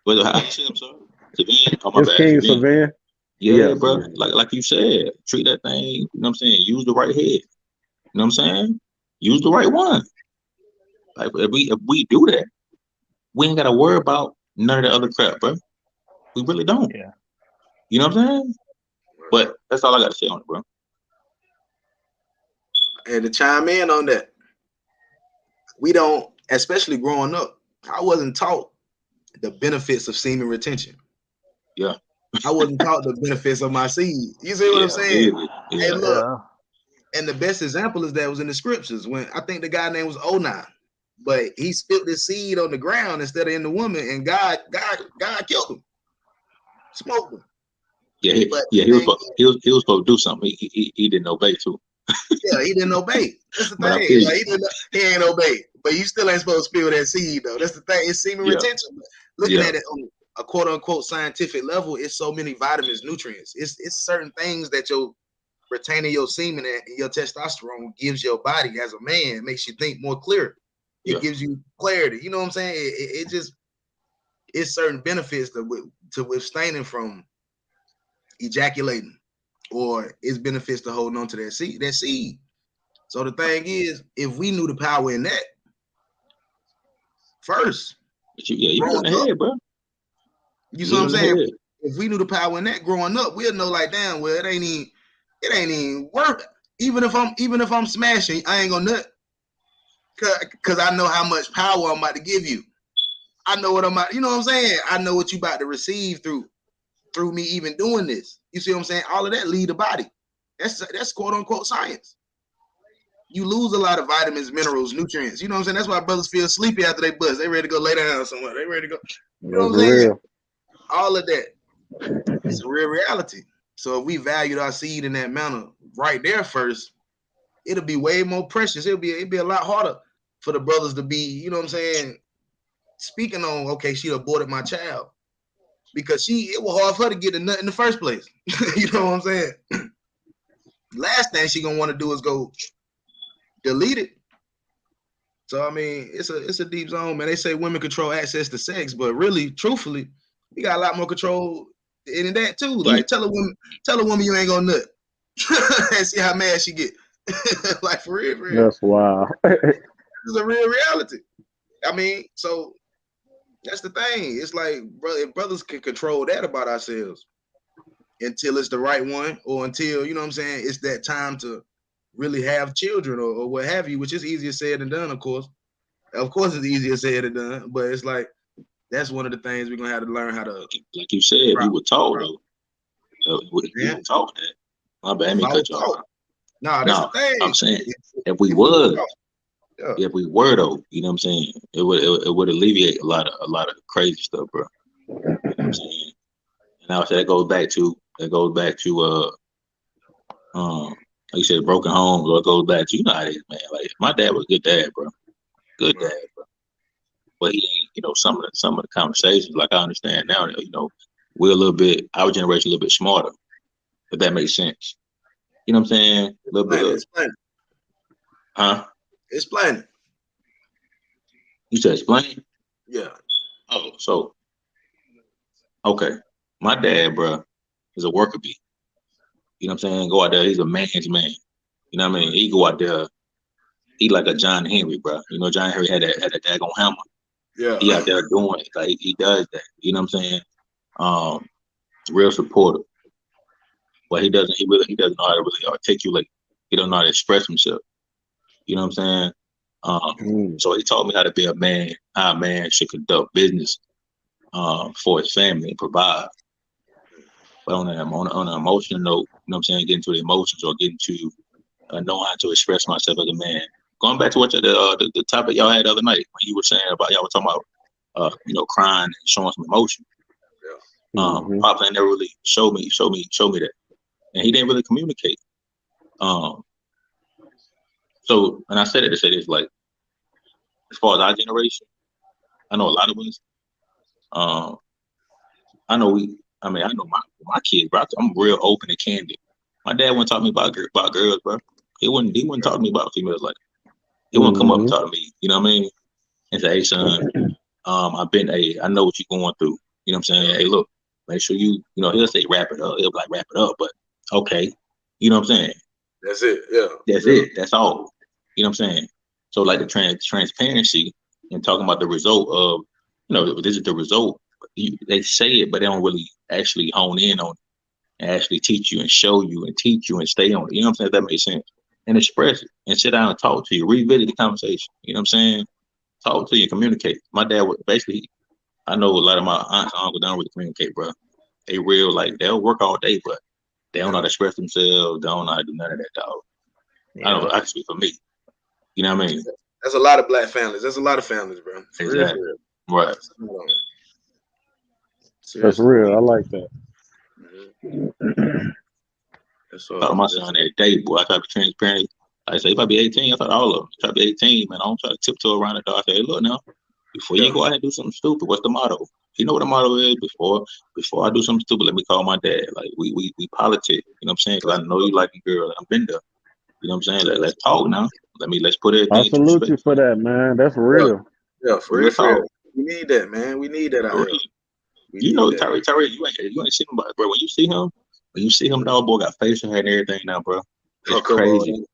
Was it how you say I'm sorry? Savan? Oh my It's bad, King Savan. Savan. Yeah, Yeah, bro. Savan. Like you said, treat that thing, you know what I'm saying? Use the right head. You know what I'm saying? Use the right one. Like if we do that, we ain't gotta worry about none of the other crap, bro. We really don't. Yeah. You know what I'm saying? But that's all I gotta say on it, bro. And to chime in on that, we don't, especially growing up, I wasn't taught the benefits of semen retention. Yeah. I wasn't taught the benefits of my seed. You see what I'm saying? Yeah. Hey, look, and the best example is that was in the scriptures when I think the guy name was Onan, but he spilled his seed on the ground instead of in the woman, and God killed him, smoked him. Yeah, he was supposed to do something. He didn't obey too. Yeah, he didn't obey. That's the But I thing. feel Like, you. he ain't obey. But you still ain't supposed to spill that seed though. That's the thing. It's semen retention. Looking at it on a quote unquote scientific level, it's so many vitamins, nutrients. It's certain things that you're retaining your semen and your testosterone gives your body as a man. It makes you think more clear. It gives you clarity. You know what I'm saying? It just it's certain benefits to abstaining from ejaculating, or it's benefits to holding on to that seed. So the thing is, if we knew the power in that first, you in the head, bro. You see what I'm saying? If we knew the power in that growing up, we'd know like, damn, well, it ain't even worth it. Even if I'm smashing, I ain't gonna nut. Cause I know how much power I'm about to give you. I know what I'm about, you know what I'm saying? I know what you about to receive through me even doing this. You see what I'm saying? All of that lead the body. That's quote unquote science. You lose a lot of vitamins, minerals, nutrients. You know what I'm saying? That's why brothers feel sleepy after they bust. They ready to go lay down somewhere. They ready to go. You know what I'm saying? All of that is a real reality. So if we valued our seed in that manner right there first, it'll be way more precious. It'll be a lot harder for the brothers to be, you know what I'm saying, speaking on, okay, she aborted my child. Because it was hard for her to get a nut in the first place. You know what I'm saying? Last thing she gonna want to do is go delete it. So I mean, it's a deep zone, man. They say women control access to sex, but really, truthfully, we got a lot more control in that too. Like tell a woman you ain't gonna nut, and see how mad she get. Like for real. That's wild. It's a real reality. I mean, so that's the thing. It's like, if brothers can control that about ourselves until it's the right one, or until, you know what I'm saying, it's that time to really have children or what have you, which is easier said than done, of course. Of course, it's easier said than done, but it's like that's one of the things we're gonna have to learn how to. Like you said, we were taught though. We were taught that. My bad, me cut you off. No, that's the thing. I'm saying if we were though, you know what I'm saying, it would alleviate a lot of crazy stuff, bro. You know what I'm saying? And now that goes back to like you said, broken homes, or it goes back to, you know how it is, man. Like my dad was a good dad, bro. Good dad, bro. But he ain't, you know, some of the conversations, like I understand now, you know, we're a little bit, our generation a little bit smarter, if that makes sense. You know what I'm saying? A little bit. Explain it. Huh? Explain it. You said explain? Yeah. Oh, so okay. My dad, bro, is a worker bee. You know what I'm saying? Go out there, he's a man's man. You know what I mean? He go out there, he like a John Henry, bro. You know, John Henry had that daggone hammer. Yeah. He out there doing it. Like he does that. You know what I'm saying? Real supportive. But he doesn't know how to really articulate. He don't know how to express himself. You know what I'm saying? So he taught me how to be a man, how a man should conduct business for his family and provide. But on an emotional note, you know what I'm saying, getting to the emotions or getting to know how to express myself as a man. Going back to what the topic y'all had the other night when you were saying about y'all were talking about crying and showing some emotion. Papa never really showed me that, and he didn't really communicate. So, and I said it to say this, like, as far as our generation, I know a lot of us. I know my kids, bro. I'm real open and candid. My dad wouldn't talk to me about girls, bro. He wouldn't talk to me about females like that. He wouldn't come up and talk to me, you know what I mean? And say, hey son, I know what you're going through. You know what I'm saying? Hey, look, make sure he'll say wrap it up. He'll be like wrap it up, but okay. You know what I'm saying? That's it. Yeah. That's it. That's all. You know what I'm saying? So like the transparency and talking about the result of, this is the result. They say it, but they don't really actually hone in on it and actually teach you and show you and teach you and stay on it. You know what I'm saying? If that makes sense. And express it and sit down and talk to you, revisit the conversation. You know what I'm saying? Talk to you and communicate. My dad would basically, I know a lot of my aunts and uncles don't really communicate, bro. They real, like, they'll work all day, but they don't know how to express themselves. They don't know how to do none of that, dog. Yeah. I don't know. I can speak for me. You know what I mean? That's a lot of black families. That's a lot of families, bro. For exactly. real. Right. That's real. I like that. I thought my son every day, boy. I try to be transparent. I say, if I be 18, I thought all of them. Try to be 18, man. I don't try to tiptoe around the door. I say, hey, look now, before you go out and do something stupid, what's the motto? You know what the motto is? Before I do something stupid, let me call my dad. Like, we politic. You know what I'm saying? Because I know you like a girl. I've been there. You know what I'm saying? Let's talk now. Let's put it. I salute you for that, man. That's real. Yeah, for real. We need that, man. We need that out here. Tyree, you ain't seen him, bro. When you see him, dog, boy, got facial hair and everything now, bro. It's crazy.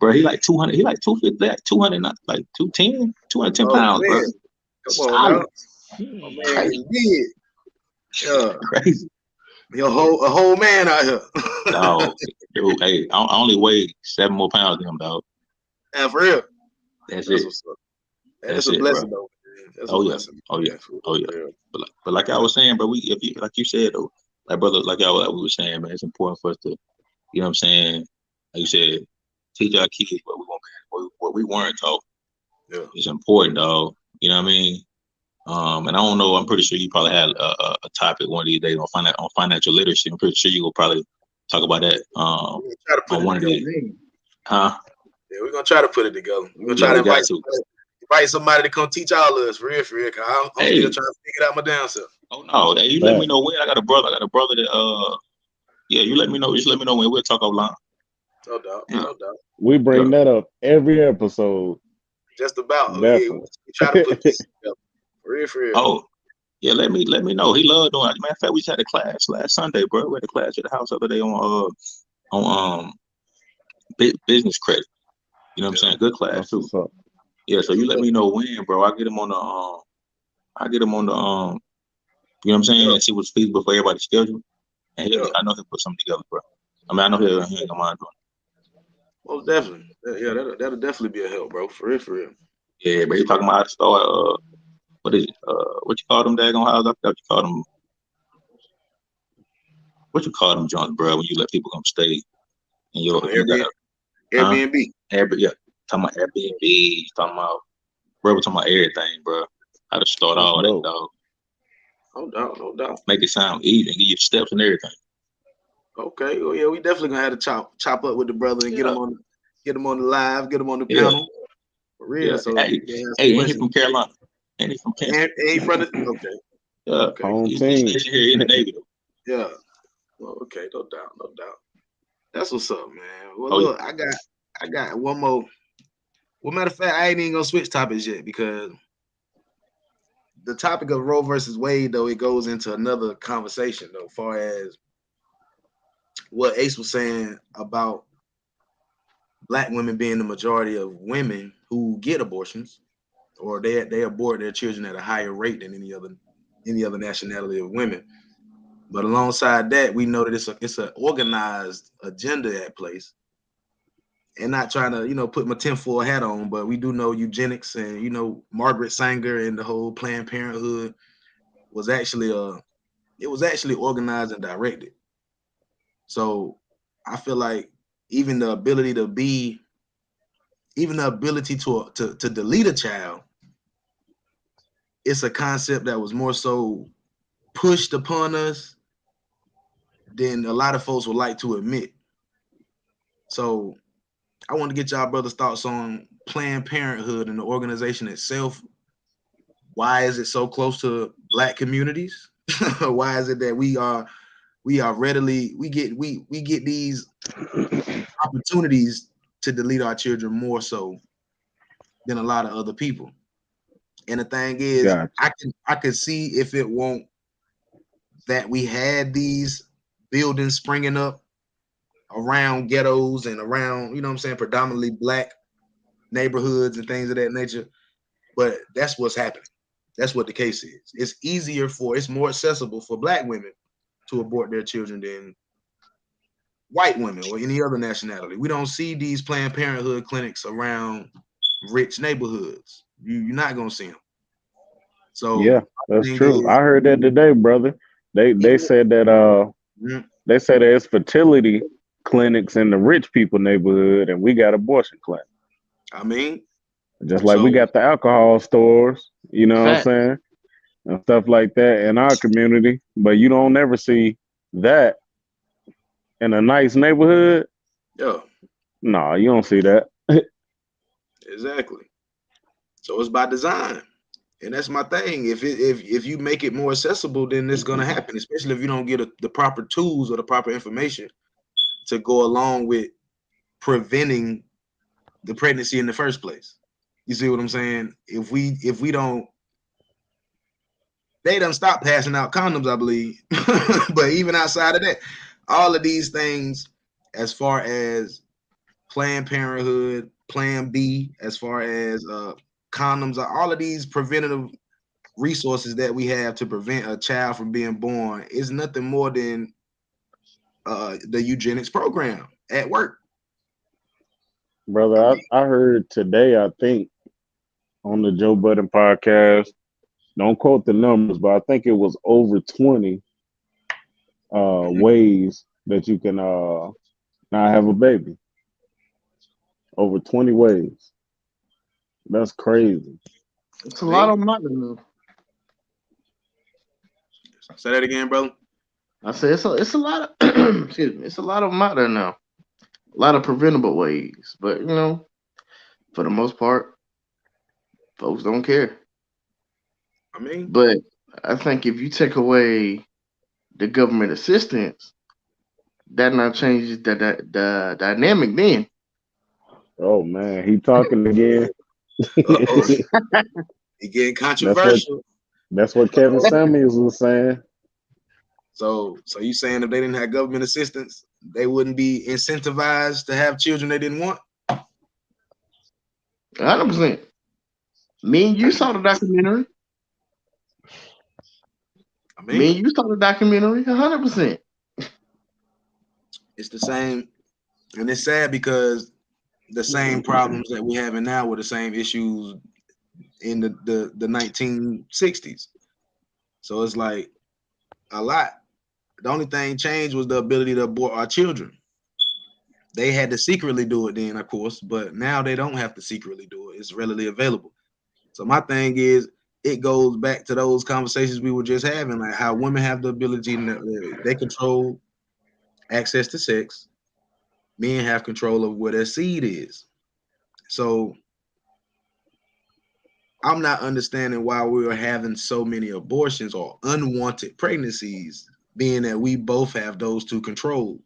Bro, he like 200, he like 250, like 200, not like 210, 210 pounds, bro. Come on, dog. Oh, man, big. Yeah. Crazy. You're a whole man out here. Dog, dude, hey, I only weigh 7 more pounds than him, dog. Yeah, for real. That's it. That's a blessing, though. That's a blessing. Oh yeah. But like I was saying, bro, like you said, though, like brother, like we were saying, man, it's important for us to, you know what I'm saying, like you said, teach our kids what we weren't taught. Yeah. It's important, dog. You know what I mean? And I don't know. I'm pretty sure you probably had a topic one of these days on financial literacy. I'm pretty sure you will probably talk about that. On one of these. Huh? Yeah, we're gonna try to put it together. We're gonna try to invite somebody to come teach all of us, for real. Cause I'm still trying to figure it out my damn self. Oh no, you let me know when. I got a brother that you let me know. Just let me know when. We'll talk offline. No doubt. We bring that up every episode. Just about. Definitely. We try to put this together. For real. Oh, yeah. Let me know. He loved doing it. Matter of fact, we just had a class last Sunday, bro. We had a class at the house the other day on business credit. You know what I'm saying? Good class too. Yeah. So you let me know when, bro. I get him on the you know what I'm saying? See what's feasible for everybody's schedule. And I know he'll put something together, bro. I mean, I know he ain't gonna mind doing it. Most definitely. Yeah, that'll definitely be a help, bro. For real. Yeah, but he talking about how to start. What is it? What you call them daggone houses? I forgot what you call them. What you call them joints, bro? When you let people come stay and you got Airbnb. Yeah, talking about Airbnb. Talking about we're talking about everything, bro. How to start all that, dog. No doubt. Make it sound easy and give you steps and everything. Okay. Well, yeah, we definitely gonna have to chop up with the brother and get him on the live, get him on the panel. For real. Yeah. So ain't he from Carolina? Ain't he from Kansas? Ain't from okay. Yeah. Okay. Home He's team. here in the Navy though. Yeah. Well, okay, no doubt. That's what's up, man. Well, look, I got one more. Well, matter of fact, I ain't even gonna switch topics yet because the topic of Roe versus Wade, though, it goes into another conversation, though, as far as what Ace was saying about Black women being the majority of women who get abortions, or they abort their children at a higher rate than any other nationality of women. But alongside that, we know that it's an organized agenda at place. And not trying to, put my tinfoil hat on, but we do know eugenics and, Margaret Sanger and the whole Planned Parenthood was actually organized and directed. So I feel like even the ability to be, even the ability to delete a child, it's a concept that was more so pushed upon us than a lot of folks would like to admit. So I want to get y'all brothers' thoughts on Planned Parenthood and the organization itself. Why is it so close to Black communities? Why is it that we get these opportunities to delete our children more so than a lot of other people? And the thing is, Gotcha. I could see if it won't that we had these buildings springing up around ghettos and around, you know what I'm saying, predominantly Black neighborhoods and things of that nature. But that's what's happening. That's what the case is. It's more accessible for Black women to abort their children than white women or any other nationality. We don't see these Planned Parenthood clinics around rich neighborhoods. You're not gonna see them. So Yeah, that's true. I heard that today, brother. They said that they say there's fertility clinics in the rich people neighborhood, and we got abortion clinics. I mean, just like we got the alcohol stores, you know what I'm Fact. saying, and stuff like that in our community. But you don't ever see that in a nice neighborhood. Yeah. Nah, you don't see that. Exactly. So it's by design. And that's my thing. If you make it more accessible, then it's gonna happen, especially if you don't get the proper tools or the proper information to go along with preventing the pregnancy in the first place. You see what I'm saying? If we don't, they done stop passing out condoms, I believe. But even outside of that, all of these things, as far as Planned Parenthood, Plan B, as far as condoms, all of these preventative resources that we have to prevent a child from being born is nothing more than the eugenics program at work. Brother, I heard today, I think, on the Joe Budden podcast, don't quote the numbers, but I think it was over 20 ways that you can not have a baby. Over 20 ways. That's crazy. It's a lot of them not know. Say that again, brother. I said it's a lot of excuse me, it's a lot of them out there now. A lot of preventable ways, but you know, for the most part, folks don't care. I mean, but I think if you take away the government assistance, that now changes the dynamic. Then, oh man, he talking again. He getting controversial. That's what Kevin Samuels was saying. So you saying if they didn't have government assistance, they wouldn't be incentivized to have children they didn't want? 100%. Me and you saw the documentary. Me and you saw the documentary. 100%. It's the same, and it's sad because the same problems that we having now were the same issues in the 1960s. So it's like a lot. The only thing changed was the ability to abort our children. They had to secretly do it then, of course, but now they don't have to secretly do it. It's readily available. So my thing is, it goes back to those conversations we were just having, like how women have the ability to, they control access to sex. Men have control of where their seed is. So I'm not understanding why we're having so many abortions or unwanted pregnancies, being that we both have those two controls.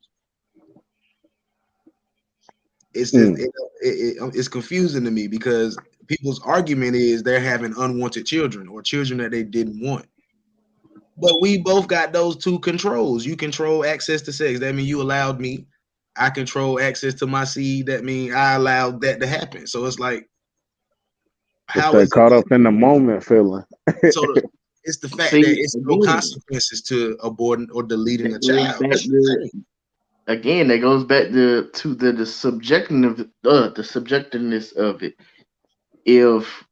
It's just it's confusing to me because people's argument is they're having unwanted children or children that they didn't want. But we both got those two controls. You control access to sex. That means you allowed me. I control access to my seed. That means I allowed that to happen. So it's like, how is caught up in the moment feeling? So it's the fact that it's no consequences to aborting or deleting a child. Again, that goes back to the subjectiveness of it. If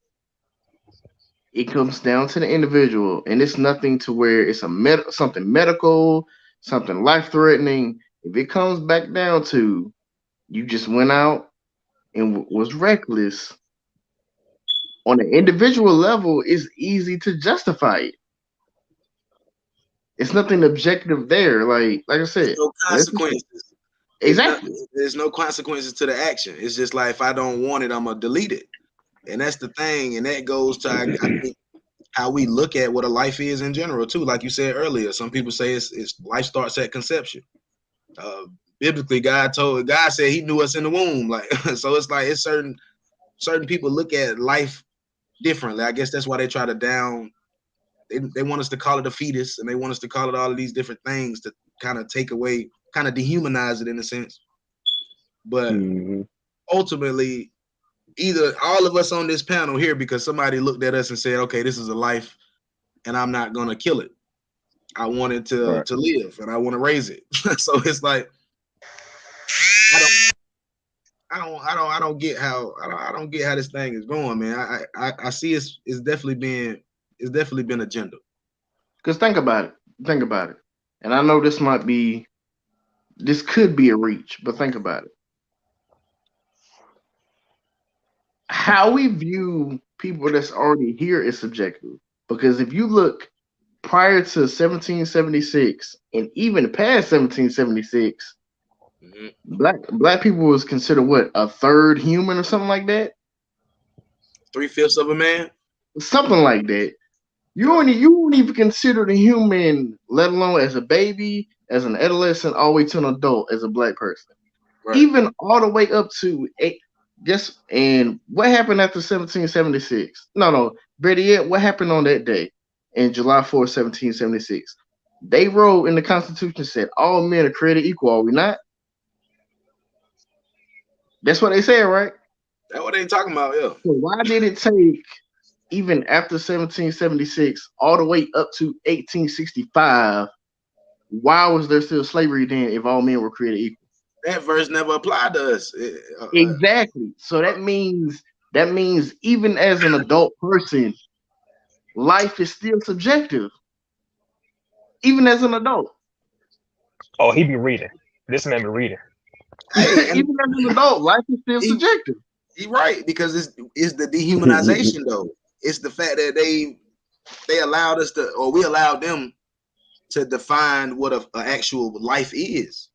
it comes down to the individual, and it's nothing to where it's something medical, something life threatening. If it comes back down to You just went out and was reckless. On an individual level, it's easy to justify it. It's nothing objective there. Like I said, No let's just say, consequences. exactly. There's no consequences to the action. It's just like if I don't want it, I'm gonna delete it. And that's the thing. And that goes to I think how we look at what a life is in general too. Like you said earlier, some people say it's life starts at conception. Biblically, God said He knew us in the womb. Like so, it's like it's certain people look at life differently. I guess that's why they try to they want us to call it a fetus, and they want us to call it all of these different things to kind of take away, kind of dehumanize it in a sense. But ultimately, either all of us on this panel here, because somebody looked at us and said, okay, this is a life and I'm not gonna kill it. I want it to live and I want to raise it. So it's like I don't get how this thing is going, man. I see it's definitely been agenda. Because think about it. And I know this could be a reach, but think about it. How we view people that's already here is subjective. Because if you look prior to 1776 and even past 1776, black people was considered what, a third human or something like that? 3/5 of a man? Something like that. You wouldn't even consider the human, let alone as a baby, as an adolescent, all the way to an adult as a black person. Right. Even all the way up to and what happened after 1776? No, better yet, what happened on that day in July 4th, 1776? They wrote in the Constitution, said all men are created equal, are we not? That's what they said, right? That's what they talking about, yeah. So why did it take, even after 1776, all the way up to 1865, why was there still slavery then if all men were created equal? That verse never applied to us. Exactly. So that means even as an adult person, life is still subjective. Even as an adult. Oh, he be reading. This man be reading. Hey, even as an adult, life is still subjective. You're right, because it's the dehumanization though. It's the fact that they allowed us to, or we allowed them to define what an actual life is.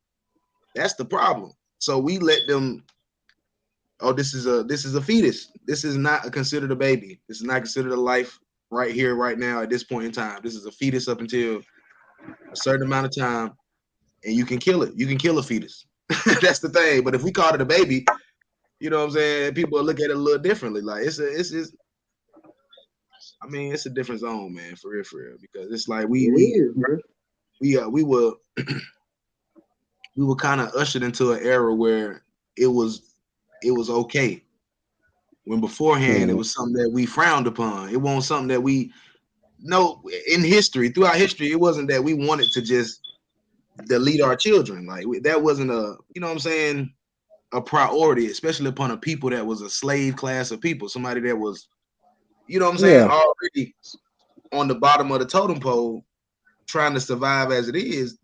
That's the problem. So we let them. Oh, this is a fetus. This is not considered a baby. This is not considered a life right here, right now, at this point in time. This is a fetus up until a certain amount of time, and you can kill it. You can kill a fetus. That's the thing. But if we call it a baby, you know what I'm saying? People will look at it a little differently. Like it's a different zone, man, for real. Because it's like we were kind of ushered into an era where it was okay. When beforehand it was something that we frowned upon. It wasn't something that we know in history, throughout history, it wasn't that we wanted to just delete our children. Like that wasn't a priority, especially upon a people that was a slave class of people, somebody that was, already on the bottom of the totem pole, trying to survive as it is.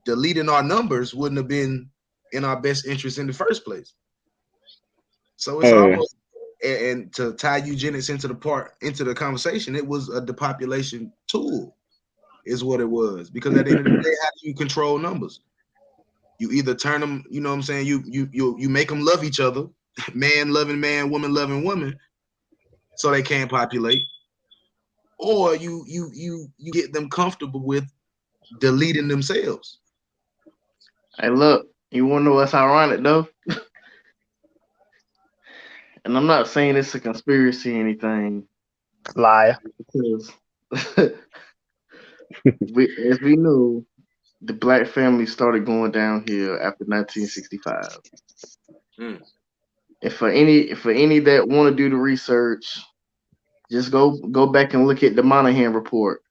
Deleting our numbers wouldn't have been in our best interest in the first place. So it's almost, and to tie eugenics into the conversation, it was a depopulation tool, is what it was. Because at the end of the day, how do you control numbers? You either turn them, you know what I'm saying, you make them love each other, man loving man, woman loving woman, so they can't populate, or you get them comfortable with deleting themselves. Hey, look, you want to know what's ironic though? And I'm not saying it's a conspiracy or anything. Liar. Because as we know, the black family started going downhill after 1965. And for any that want to do the research, just go back and look at the Monahan report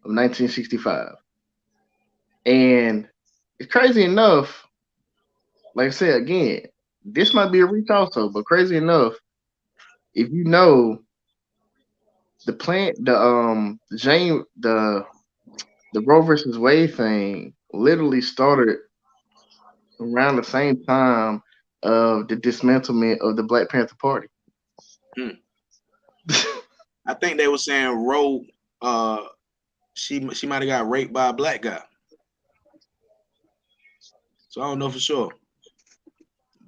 of 1965. And it's crazy enough, like I said again, this might be a reach also, but crazy enough, if you know the Roe versus Wade thing literally started around the same time of the dismantlement of the Black Panther Party. I think they were saying Roe. She might have got raped by a black guy. So I don't know for sure.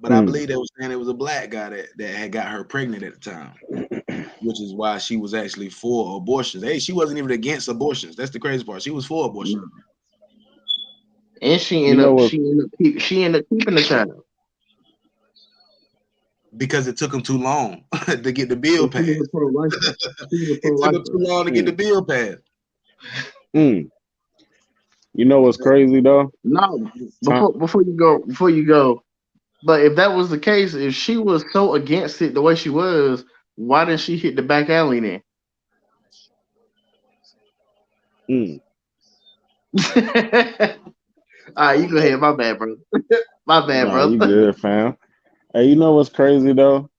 But I believe they were saying it was a black guy that had got her pregnant at the time, which is why she was actually for abortions. Hey, she wasn't even against abortions. That's the crazy part. She was for abortion. And she ended up keeping the child. Because it took them too long to get the bill passed. It took them too long to get the bill passed. You know what's crazy though? No, before you go. But if that was the case, if she was so against it the way she was, why didn't she hit the back alley then? All right, you go ahead. My bad, bro. My bad, bro. You good, fam. Hey, you know what's crazy though?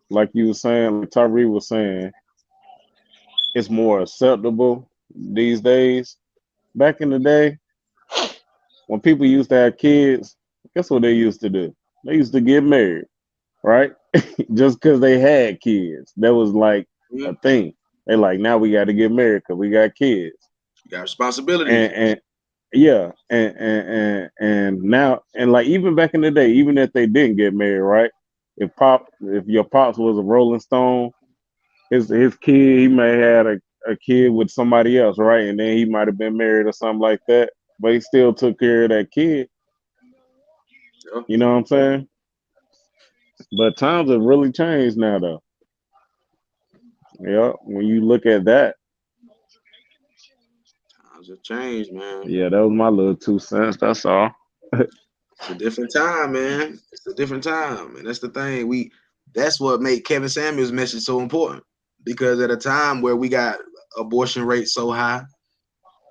Like you were saying, like Tyree was saying, it's more acceptable these days. Back in the day, when people used to have kids, guess what they used to do? They used to get married, right? Just because they had kids. That was like a thing. They like, now we got to get married because we got kids. You got responsibility. And now, and like even back in the day, even if they didn't get married, right? If your pops was a Rolling Stone, his kid, he may have had a kid with somebody else, right? And then he might have been married or something like that, but he still took care of that kid. You know what I'm saying? But times have really changed now, though. Yeah, when you look at that. Times have changed, man. Yeah, that was my little 2 cents. That's all. It's a different time, man. It's a different time. And that's the thing. That's what made Kevin Samuels' message so important. Because at a time where we got abortion rates so high,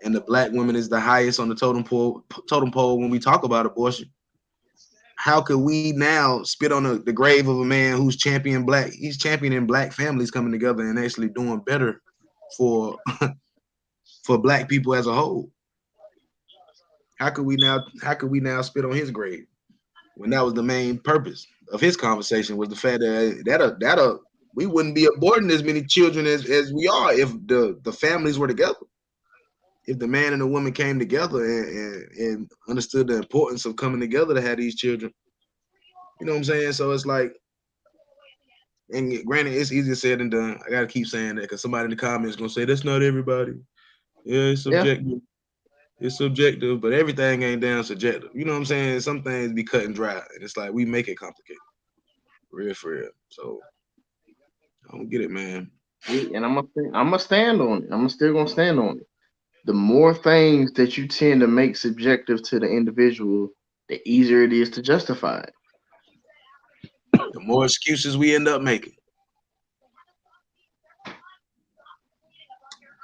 and the black woman is the highest on the totem pole when we talk about abortion, how could we now spit on the grave of a man who's championing black families coming together and actually doing better for for black people as a whole? How could we now spit on his grave when that was the main purpose of his conversation, was the fact that we wouldn't be aborting as many children as we are if the families were together. If the man and the woman came together and understood the importance of coming together to have these children. You know what I'm saying? So it's like, and granted, it's easier said than done. I gotta keep saying that because somebody in the comments is gonna say that's not everybody. Yeah, it's subjective. Yeah. It's subjective, but everything ain't damn subjective. You know what I'm saying? Some things be cut and dry, and it's like we make it complicated. Real for real. So I don't get it, man. And I'm gonna stand on it. I'm still gonna stand on it. The more things that you tend to make subjective to the individual, the easier it is to justify it. The more excuses we end up making.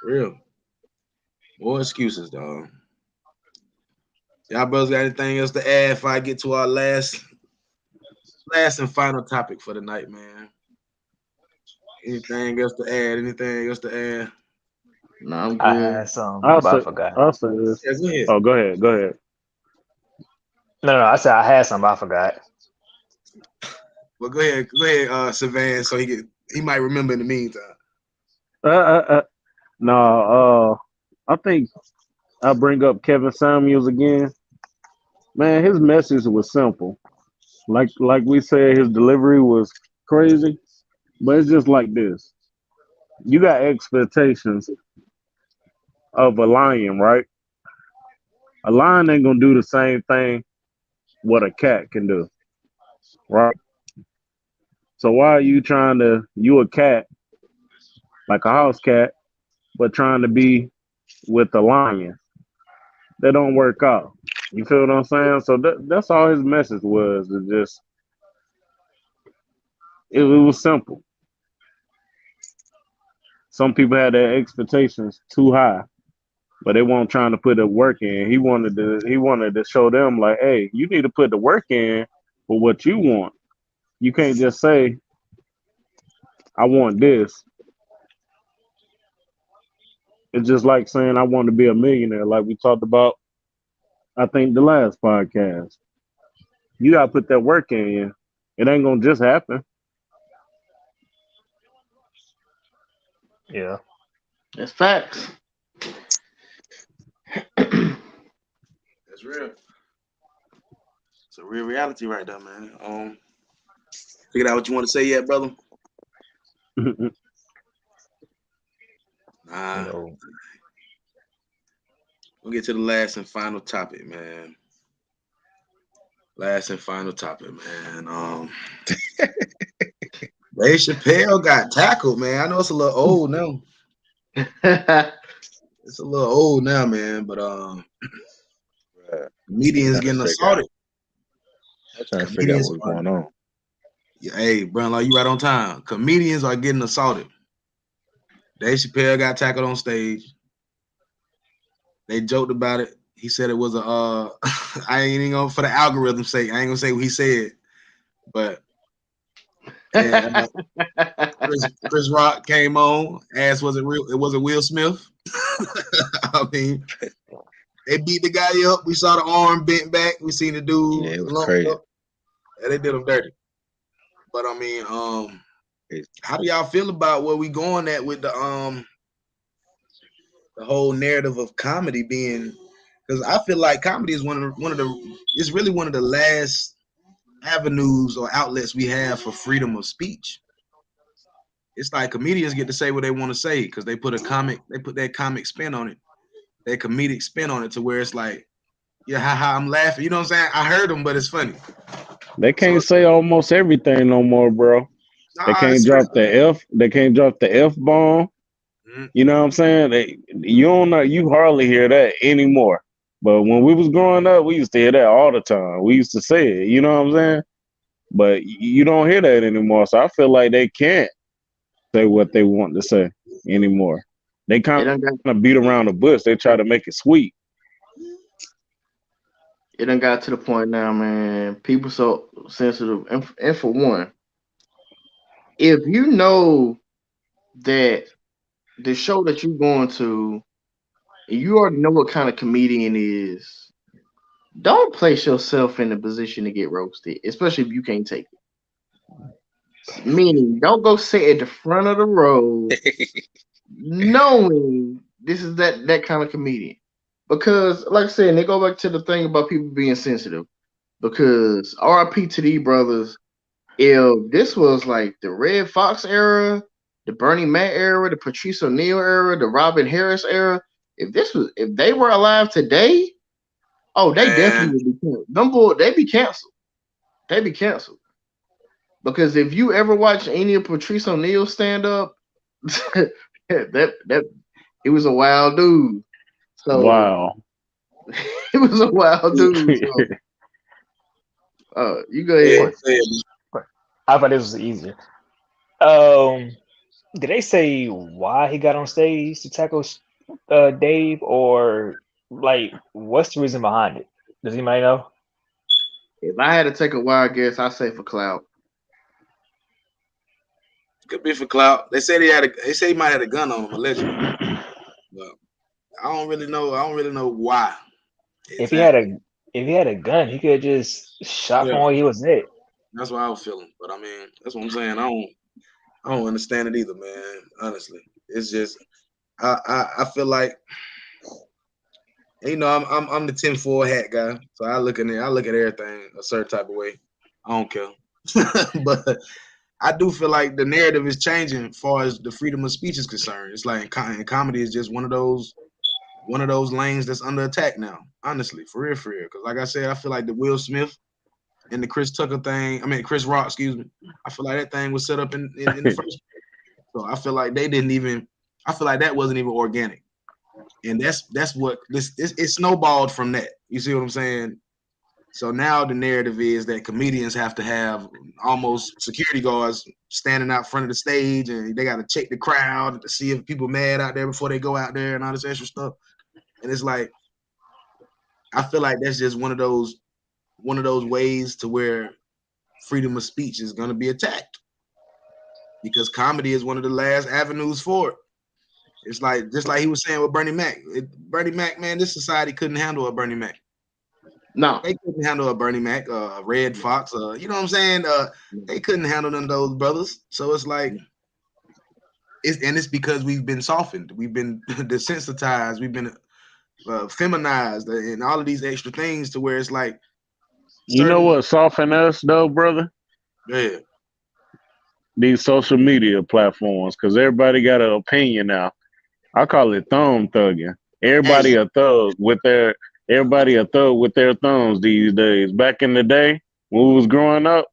Real. More excuses, dog. Y'all brothers got anything else to add if I get to our last and final topic for the night, man? Anything else to add? No, I'm good. I had some, but I forgot. I'll say this. Yeah, go ahead. Oh, go ahead. No, I said I had some, but I forgot. Well, go ahead, Savan, so he might remember in the meantime. No, I think I'll bring up Kevin Samuels again. Man, his message was simple. Like we said, his delivery was crazy, but it's just like this. You got expectations of a lion, right? A lion ain't gonna do the same thing what a cat can do, right? So why are you you a cat, like a house cat, but trying to be with a lion? That don't work out. You feel what I'm saying? So that's all his message was. It was simple. Some people had their expectations too high, but they weren't trying to put the work in. He wanted to show them like, hey, you need to put the work in for what you want. You can't just say, I want this. It's just like saying I want to be a millionaire, like we talked about, I think the last podcast. You gotta put that work in, It ain't gonna just happen. Yeah. That's facts. That's real. It's a real reality right there, man. Figured out what you want to say yet, brother? Nah. You know, We'll get to the last and final topic, man. Last and final topic, man. Dave Chappelle got tackled, man. I know it's a little old now. It's a little old now, man. But comedians getting assaulted. I'm trying to figure out what's going on. Yeah, hey, Brown, you right on time. Comedians are getting assaulted. Dave Chappelle got tackled on stage. They joked about it. He said it was a I ain't even gonna, for the algorithm's sake, I ain't gonna say what he said, but and, Chris Rock came on, asked was it real? It wasn't Will Smith. I mean, they beat the guy up. We saw the arm bent back. We seen the dude. Yeah, it was crazy. Up, and they did him dirty. But I mean, how do y'all feel about where we going at with the whole narrative of comedy being? Because I feel like comedy is it's really one of the last avenues or outlets we have for freedom of speech. It's like comedians get to say what they want to say because they put that comic spin on it, that comedic spin on it, to where it's like, yeah, haha, I'm laughing. You know what I'm saying? I heard them, but it's funny. They can't say almost everything no more, bro. They can't drop the F. They can't drop the F bomb. Mm-hmm. You know what I'm saying? You hardly hear that anymore. But when we was growing up, we used to hear that all the time. We used to say it. You know what I'm saying? But you don't hear that anymore. So I feel like they can't say what they want to say anymore. They kind of beat around the bush. They try to make it sweet. It done got to the point now, man. People so sensitive. And for one, if you know that the show that you're going to, you already know what kind of comedian is, don't place yourself in a position to get roasted, especially if you can't take it. Meaning, don't go sit at the front of the road knowing this is that kind of comedian. Because, like I said, they go back to the thing about people being sensitive. Because RIP to these brothers, if this was like the Red Fox era, the Bernie Mac era, the Patrice O'Neal era, the Robin Harris era, if they were alive today, oh, they definitely would be canceled. They be canceled. They be canceled. Because if you ever watch any of Patrice O'Neal stand up, that he was a wild dude. So wow. he was a wild dude. So, you go ahead. I thought this was easier. Did they say why he got on stage to tackle Dave, or like what's the reason behind it? Does anybody know? If I had to take a wild guess, I'd say for clout. Could be for clout. They said he might have a gun on him, allegedly. But I don't really know why. Exactly. If he had a gun, he could have just shot from where he was at. That's what I was feeling. But I mean, that's what I'm saying. I don't understand it either, man. Honestly, it's just I feel like, you know, I'm the tinfoil hat guy, so I look at everything a certain type of way. I don't care, but I do feel like the narrative is changing as far as the freedom of speech is concerned. It's like comedy is just one of those lanes that's under attack now. Honestly, for real. Because like I said, I feel like the Will Smith and the Chris Rock, excuse me. I feel like that thing was set up in the first. So I feel like that wasn't even organic. And that's what it snowballed from that. You see what I'm saying? So now the narrative is that comedians have to have almost security guards standing out front of the stage, and they got to check the crowd to see if people mad out there before they go out there and all this extra stuff. And it's like, I feel like that's just one of those ways to where freedom of speech is going to be attacked, because comedy is one of the last avenues for it. It's like, just like he was saying with Bernie Mac. Bernie Mac, man, this society couldn't handle a Bernie Mac. No. They couldn't handle a Bernie Mac, a Red Fox, you know what I'm saying? They couldn't handle none of those brothers. So it's like, it's because we've been softened, we've been desensitized, we've been feminized, and all of these extra things to where it's like You know certain, what soften us though, brother? yeah, These social media platforms, because everybody got an opinion now. I call it thumb thugging. hey, Everybody a thug with their thumbs these days. Back in the day when we was growing up,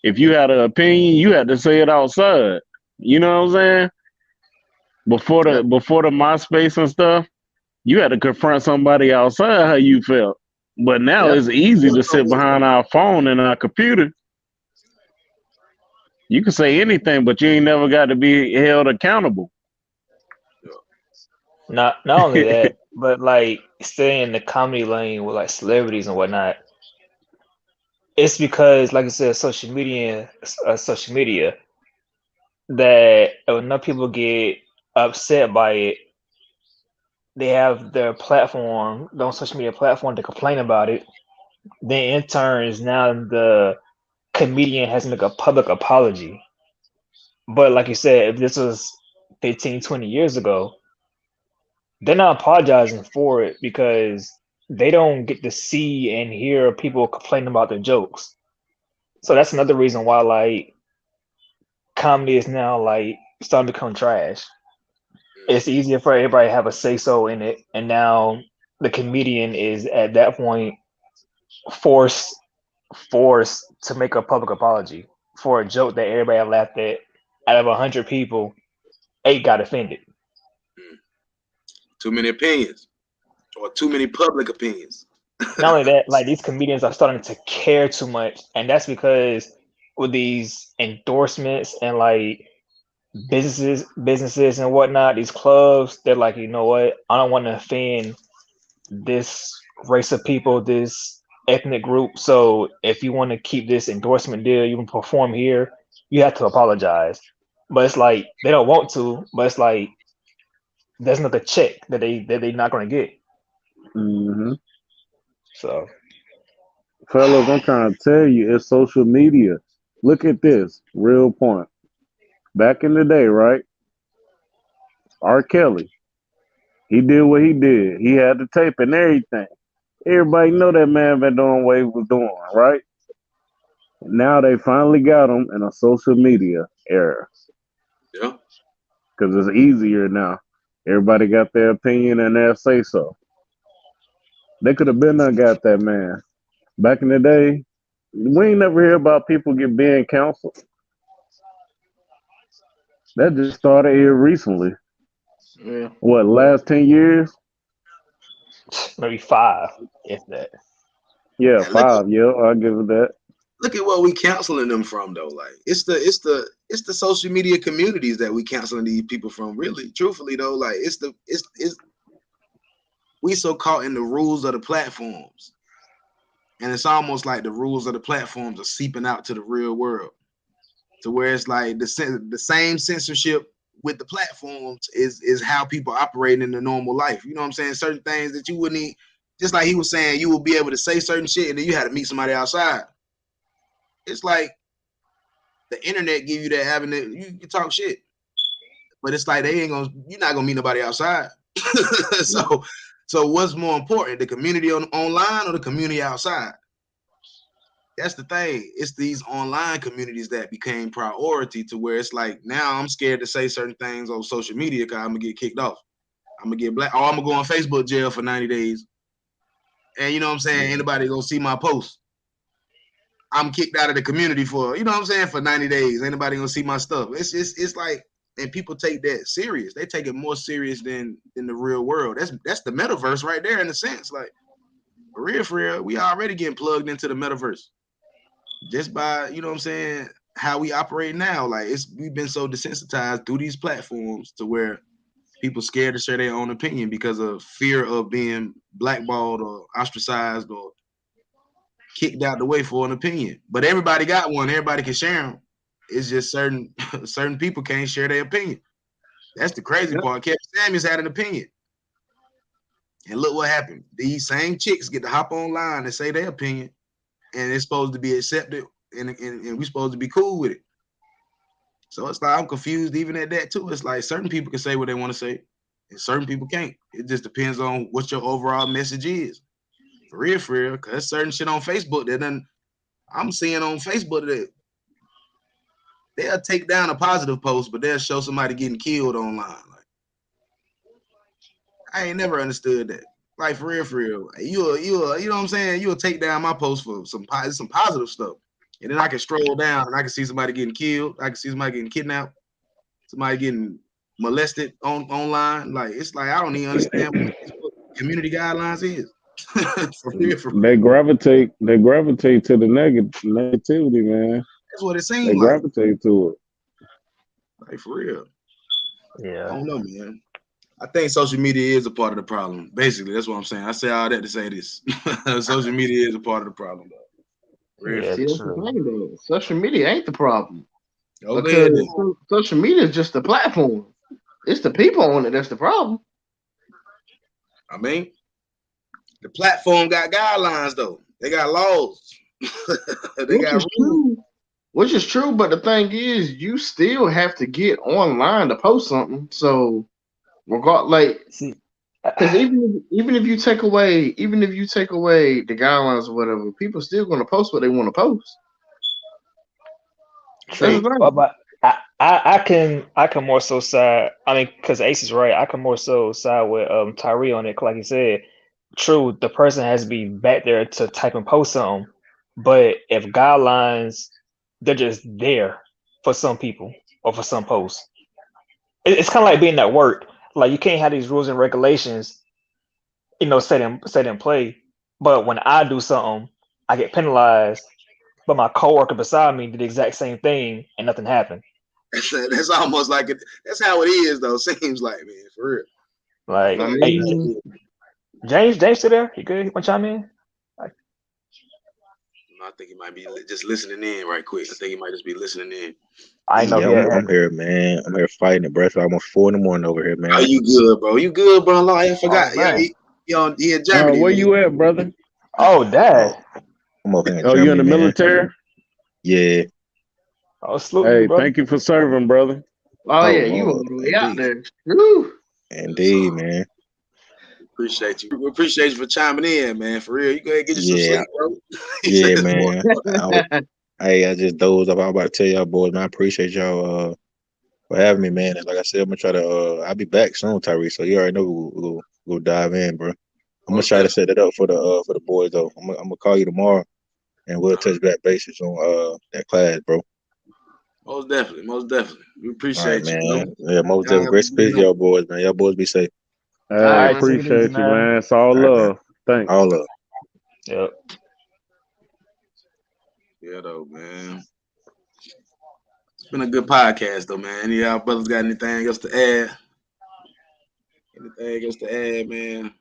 if you had an opinion, you had to say it outside. You know what I'm saying? Yeah. Before the MySpace and stuff, you had to confront somebody outside how you felt. But now Yeah. it's easy to sit behind our phone and our computer. You can say anything, but you ain't never got to be held accountable. Not only that, but like staying in the comedy lane with like celebrities and whatnot. It's because, like I said, social media that enough people get upset by it. They have their platform, their own social media platform, to complain about it. Then in turn, is now the comedian has to make a public apology. But like you said, if this was 15, 20 years ago, they're not apologizing for it because they don't get to see and hear people complain about their jokes. So that's another reason why like comedy is now like starting to become trash. It's easier for everybody to have a say so in it, and now the comedian is at that point forced forced to make a public apology for a joke that everybody laughed at. Out of 100 people, 8 got offended. too many opinions or too many public opinions. Not only that, like these comedians are starting to care too much, and that's because with these endorsements and like businesses and whatnot, these clubs, they're like, you know what? I don't want to offend this race of people, this ethnic group. So if you want to keep this endorsement deal, you can perform here, you have to apologize. But it's like they don't want to, but it's like there's another check that they're not gonna get. Hmm. So Fellas, I'm trying to tell you, it's social media. Look at this, real point. Back in the day, right? R. Kelly, he did what he did. He had the tape and everything. Everybody know that man been doing what he was doing, right? Now they finally got him in a social media era Yeah. because it's easier now. Everybody got their opinion and their say so. They could have been done got that man. Back in the day, we ain't never hear about people get being counseled. That just started here recently. Yeah. What, last 10 years? maybe 5, if that. Yeah, And look 5. Yeah, I'll give it that. look at what we canceling them from though. Like it's the social media communities that we canceling these people from. Really, truthfully though, like it's we so caught in the rules of the platforms, and it's almost like the rules of the platforms are seeping out to the real world, to where it's like the same censorship with the platforms is how people operate in the normal life. You know what I'm saying? Certain things that you wouldn't just like he was saying, you will be able to say certain shit, and then you had to meet somebody outside. It's like the internet give you that avenue. You can talk shit, but it's like you're not gonna meet nobody outside. so so what's more important, the community online or the community outside? That's the thing. It's these online communities that became priority, to where it's like now I'm scared to say certain things on social media because I'm gonna get kicked off. I'm gonna get black. Oh, I'm gonna go on Facebook jail for 90 days. And you know what I'm saying? Anybody gonna see my post? I'm kicked out of the community for, you know what I'm saying, for 90 days. Anybody gonna see my stuff? It's like, and people take that serious. They take it more serious than the real world. That's the metaverse right there, in a sense. Like for real, we already getting plugged into the metaverse just by, you know what I'm saying, how we operate now. Like we've been so desensitized through these platforms to where people scared to share their own opinion because of fear of being blackballed or ostracized or kicked out the way for an opinion. But everybody got one. Everybody can share them. It's just certain people can't share their opinion. That's the crazy Yep. part. Kevin Samuels had an opinion. And look what happened. These same chicks get to hop online and say their opinion, and it's supposed to be accepted, and we're supposed to be cool with it. So it's like I'm confused even at that too. It's like certain people can say what they want to say, and certain people can't. It just depends on what your overall message is. For real, because there's certain shit on Facebook that I'm seeing on Facebook that they'll take down a positive post, but they'll show somebody getting killed online. Like, I ain't never understood that. Like for real. You know what I'm saying? You'll take down my post for some positive stuff. And then I can stroll down and I can see somebody getting killed. I can see somebody getting kidnapped, somebody getting molested online. Like it's like I don't even understand what community guidelines is. For real. They gravitate to the negativity, man. That's what it They seems like. gravitate to it. Like for real. Yeah. I don't know, man. I think social media is a part of the problem. Basically, that's what I'm saying. I say all that to say this. Social media is a part of the problem, though. Yeah, See, that's the thing, though. Social media ain't the problem. Okay, Because social media is just the platform. It's the people on it that's the problem. I mean, the platform got guidelines, though. They got laws. They got rules. True. Which is true, but the thing is, you still have to get online to post something. So, because even if you take away the guidelines or whatever, people still going to post what they want to post. True, but I can more so side. I mean, because Ace is right. I can more so side with Tyree on it. Like he said, true. The person has to be back there to type and post something. But if guidelines, they're just there for some people or for some posts. It's kind of like being at work. Like you can't have these rules and regulations, set in play. But when I do something, I get penalized. But my coworker beside me did the exact same thing and nothing happened. That's almost like it. That's how it is, though. Seems like, man, for real. Like, hey, James still there? You good? You want to chime in? I think he might be just listening in right quick. I think he might just be listening in. I know. Yeah, I'm here, man. I'm here fighting it, bro. It's almost 4 a.m. over here, man. Oh, you good, bro? You good, bro? I forgot. Oh, He in Germany. Where you at, brother? Oh, Dad. I'm over here in Germany, you in the military? Yeah. Oh, salute hey, you, brother. Thank you for serving, brother. Oh yeah, you all the way out there. Woo. Indeed, man. Appreciate you. We appreciate you for chiming in, man. For real. You go ahead and get you some sleep, bro. Yeah, man. I just dozed off. I was about to tell y'all boys, man. I appreciate y'all for having me, man. And like I said, I'm gonna try to I'll be back soon, Tyree. So you already know we'll dive in, bro. I'm gonna try to set it up for the boys though. I'm gonna call you tomorrow and we'll touch back bases on that class, bro. Most definitely. We appreciate you, man. Bro. Yeah, most definitely. Great speech, y'all boys, man. Y'all boys be safe. Hey, I appreciate you, man. It's all love. Thanks. All love. Yep. Yeah, though, man. It's been a good podcast, though, man. Any of y'all brothers got anything else to add? Anything else to add, man?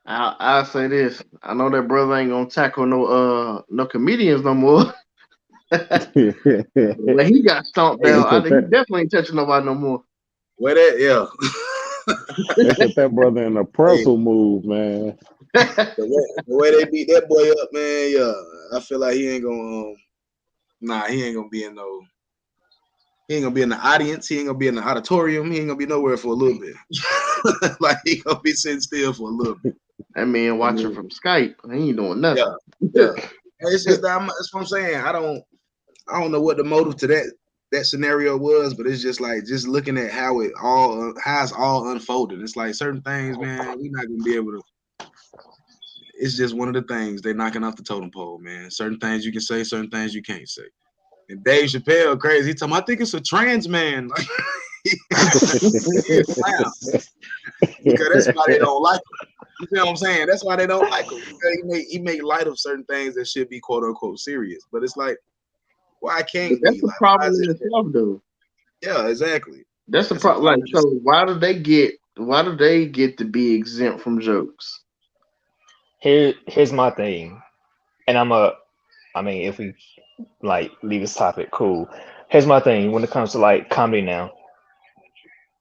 I'll say this. I know that brother ain't gonna tackle no comedians no more. When he got stomped down, he definitely ain't touching nobody no more. Where that? Yeah. They put that brother in a pretzel move, man. The way they beat that boy up, man. Yeah, I feel like he ain't gonna. He ain't gonna be in no. He ain't gonna be in the audience. He ain't gonna be in the auditorium. He ain't gonna be nowhere for a little bit. Like he gonna be sitting still for a little bit. That man watching from Skype. He ain't doing nothing. Yeah. It's just that's what I'm saying. I don't know what the motive to that scenario was, but it's just like just looking at how it's all unfolded. It's like certain things, man, we're not gonna be able to. It's just one of the things they're knocking off the totem pole, man. Certain things you can say, certain things you can't say. And Dave Chappelle, crazy. He told me, I think it's a trans man. Like, because that's why they don't like him. You feel what I'm saying? That's why they don't like him. He make light of certain things that should be quote unquote serious. But it's like, why can't that's the problem in itself, though. Yeah, exactly. That's the problem. Like, so why do they get to be exempt from jokes? Here's my thing, and if we like leave this topic, cool. Here's my thing when it comes to like comedy now.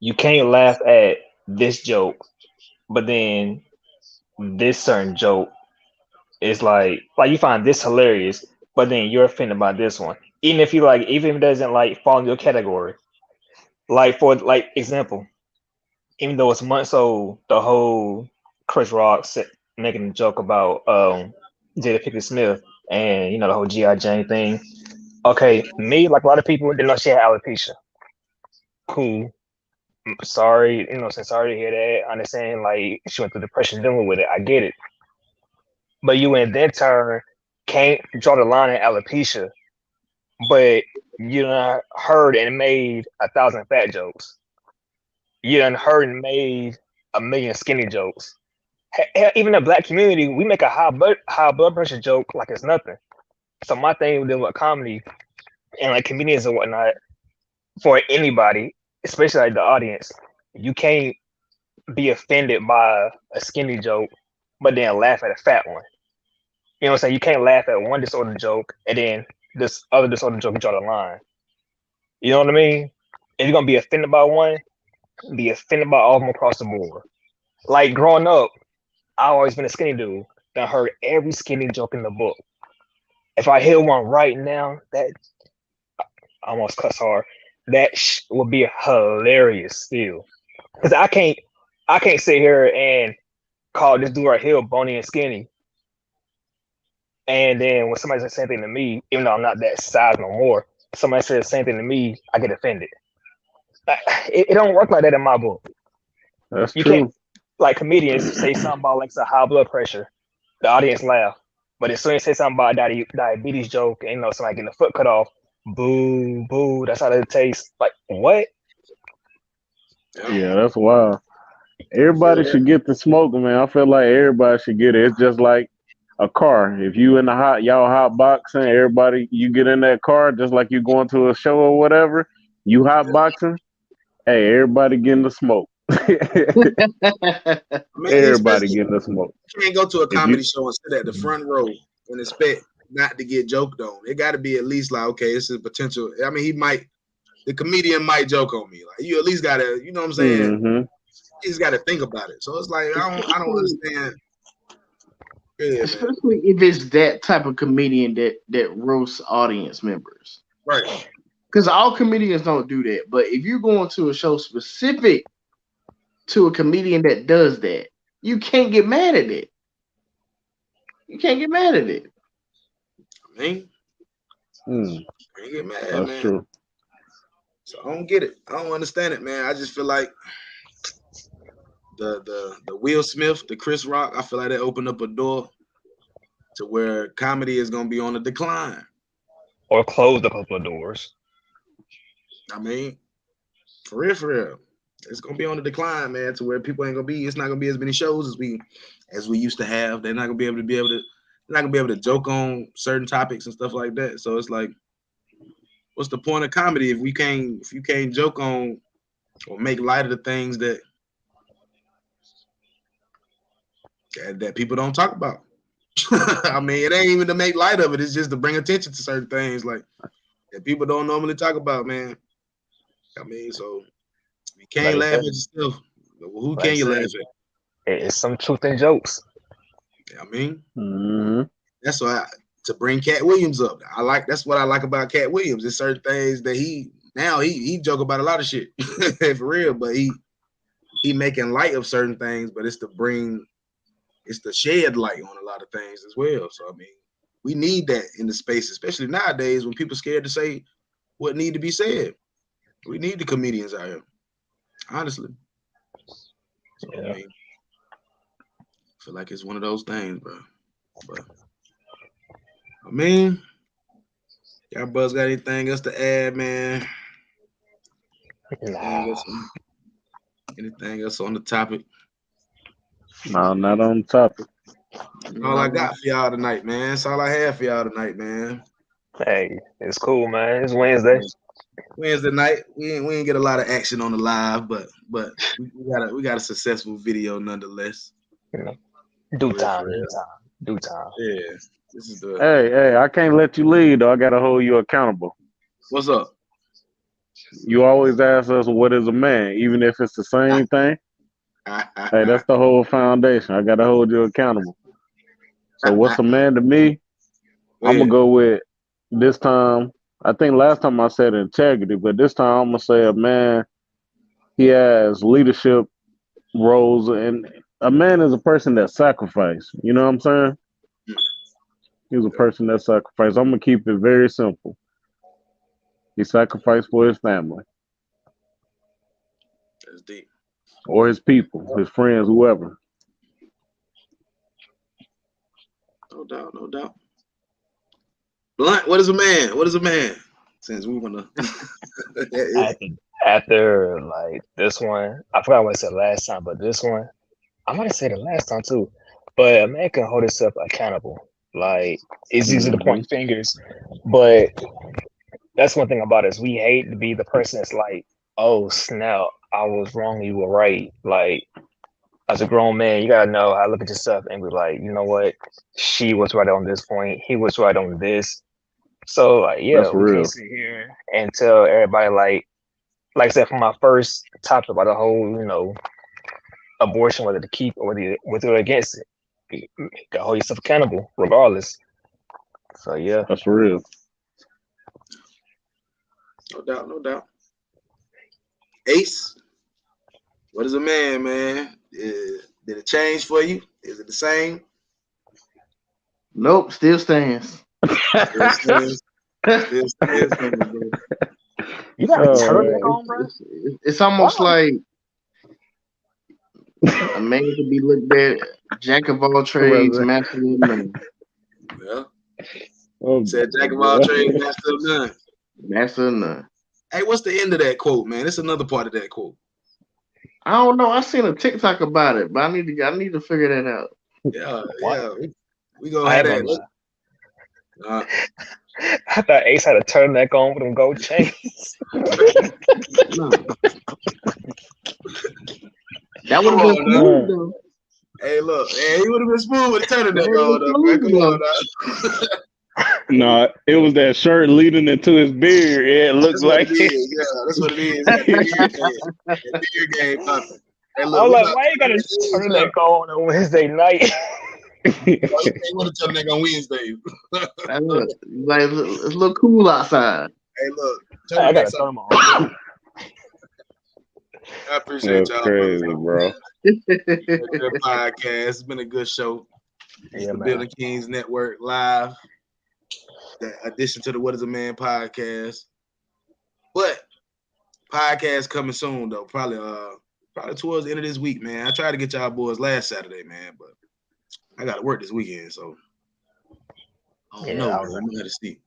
You can't laugh at this joke, but then this certain joke is like you find this hilarious, but then you're offended by this one, even if even if it doesn't like fall in your category. Like for like example, even though it's months old, the whole Chris Rock making a joke about Jada Pinkett Smith and the whole G.I. Jane thing. Okay, me like a lot of people didn't know she had alopecia. Cool. Sorry, sorry to hear that. I understand like she went through depression dealing with it. I get it. But you in that turn can't draw the line at alopecia, but you done heard and made 1,000 fat jokes. You done heard and made 1,000,000 skinny jokes. Even in the black community, we make a high blood pressure joke like it's nothing. So my thing with comedy and like comedians and whatnot, for anybody, especially like the audience, you can't be offended by a skinny joke, but then laugh at a fat one. You know what I'm saying? You can't laugh at one disorder joke and then this other disorder joke, you draw the line. You know what I mean? If you're gonna be offended by one, be offended by all of them across the board. Like growing up, I always been a skinny dude that heard every skinny joke in the book. If I hear one right now, that I almost cuss hard. That would be hilarious still, because I can't sit here and call this dude right here bony and skinny, and then when somebody says the same thing to me, even though I'm not that size no more, somebody says the same thing to me, I get offended. It don't work like that in my book. That's You true. can't, like comedians say something about like some high blood pressure, the audience laugh. But as soon as you say something about diabetes joke and somebody getting a foot cut off, boo, boo, that's how it tastes. Like what? Yeah, that's wild. Everybody should get the smoke, man. I feel like everybody should get it. It's just like a car. If you in the y'all hot boxing, everybody you get in that car, just like you going to a show or whatever, you hot boxing, hey, everybody getting the smoke. Everybody getting the smoke. You can't go to a If comedy you show and sit at the front row and expect not to get joked on. It got to be at least like, okay, this is potential. I mean, the comedian might joke on me. Like you at least got to, you know what I'm saying? Mhm. You just got to think about it. So it's like I don't understand. Yeah, man. Especially if it's that type of comedian that roasts audience members. Right. Because all comedians don't do that. But if you're going to a show specific to a comedian that does that, you can't get mad at it. You can't get mad at it. I mean, can't get mad, That's man. true. So I don't get it. I don't understand it, man. I just feel like the Will Smith, the Chris Rock, I feel like that opened up a door to where comedy is gonna be on a decline. Or closed a couple of doors. I mean, for real. It's gonna be on the decline, man, to where people ain't gonna be. It's not gonna be as many shows as we used to have. They're not gonna be able to They're not gonna be able to joke on certain topics and stuff like that. So it's like, what's the point of comedy if you can't joke on or make light of the things that people don't talk about? I mean, it ain't even to make light of it. It's just to bring attention to certain things like that people don't normally talk about, man. I mean, so you can't laugh at yourself. Who can you laugh at? It's some truth in jokes. I mean, that's why to bring Cat Williams up. That's what I like about Cat Williams. There's certain things that he joke about a lot of shit for real, but he making light of certain things, but it's to shed light on a lot of things as well. So I mean, we need that in the space, especially nowadays when people scared to say what need to be said. We need the comedians out here, honestly. So, yeah. I mean, I feel like it's one of those things, bro. But I mean, y'all buzz got anything else to add, man? Anything else on the topic? No, not on the topic. All I got for y'all tonight, man. That's all I have for y'all tonight, man. Hey, it's cool, man. It's Wednesday. Wednesday night. We ain't get a lot of action on the live, but we got a successful video nonetheless. Due time. Yeah. This is the Hey, I can't let you lead though. I gotta hold you accountable. What's up? You always ask us what is a man, even if it's the same thing. Hey, that's the whole foundation. I gotta hold you accountable. So what's a man to me? I'm gonna go with this time. I think last time I said integrity, but this time I'm gonna say a man. He has leadership roles, and a man is a person that sacrificed. You know what I'm saying? He's a person that sacrificed. I'm gonna keep it very simple. He sacrificed for his family That's deep. or his people, his friends, whoever. No doubt, no doubt. Blunt, what is a man? What is a man? Since we wanna After like this one, I forgot what I said last time, but this one, I might have said it last time too. But a man can hold himself accountable. Like it's easy to Hmm. point fingers, but that's one thing about us. We hate to be the person that's like, oh snap, I was wrong, you were right. Like as a grown man, you gotta know how to look at yourself and be like, you know what, she was right on this point, he was right on this. So like, yeah, That's we can't real. sit here and tell everybody like I said, for my first topic about the whole, abortion, whether to keep or whether you're with or against it, you gotta hold yourself accountable regardless. So yeah, That's real. no doubt, no doubt. Ace, what is a man, man? Did it change for you? Is it the same? Nope, still stands. Still stands. Still Still stands. stands, bro. you got a Oh turtleneck man. on, bro. It's almost Wow. like a man can be looked at jack of all trades, Brother. master of none. Well, Oh said Jack of all boy. trades, master of none. Master of none. Hey, what's the end of that quote, man? It's another part of that quote. I don't know. I seen a TikTok about it, but I need to figure that out. Yeah, What? yeah. We gonna I have ain't gonna that. lie. Uh, I thought Ace had a turtleneck on with them gold chains. No, that would come have been on now. smooth though. Hey, look. Hey, he would have been smooth with the turtleneck That would have on, been though, man. smooth Come on though. now. No, it was that shirt leading into his beard. Yeah, it looked That's what it like it. is. Yeah, that's what it is. He got that beard game. That beard game popping. Hey, I look, was we like, about why to you got bring a this age up. turtleneck on Wednesday night? He want to turtleneck on Wednesday. That look, like it's a little cool outside. Hey, look. I got a Turtlenecks are. thermal on. I appreciate That's y'all, brothers. crazy, bro. It's been a good podcast. It's been a good show. It's Yeah, the man. Building Kings Network live. The addition to the What is a Man podcast. But podcast coming soon though. Probably towards the end of this week, man. I tried to get y'all boys last Saturday, man, but I got to work this weekend, so I don't know, Yeah, man. We might have to see.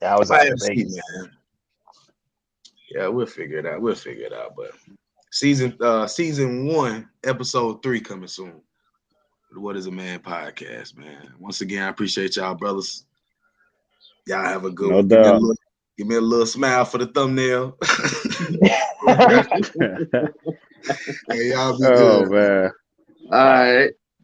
I was Might out have in to see, Vegas. man. Yeah, we'll figure it out. We'll figure it out. But season 1, episode 3 coming soon. The What is a Man podcast, man. Once again, I appreciate y'all, brothers. Y'all have a good No one. doubt. Give me a little smile for the thumbnail. Hey, y'all be Oh good. man. All right.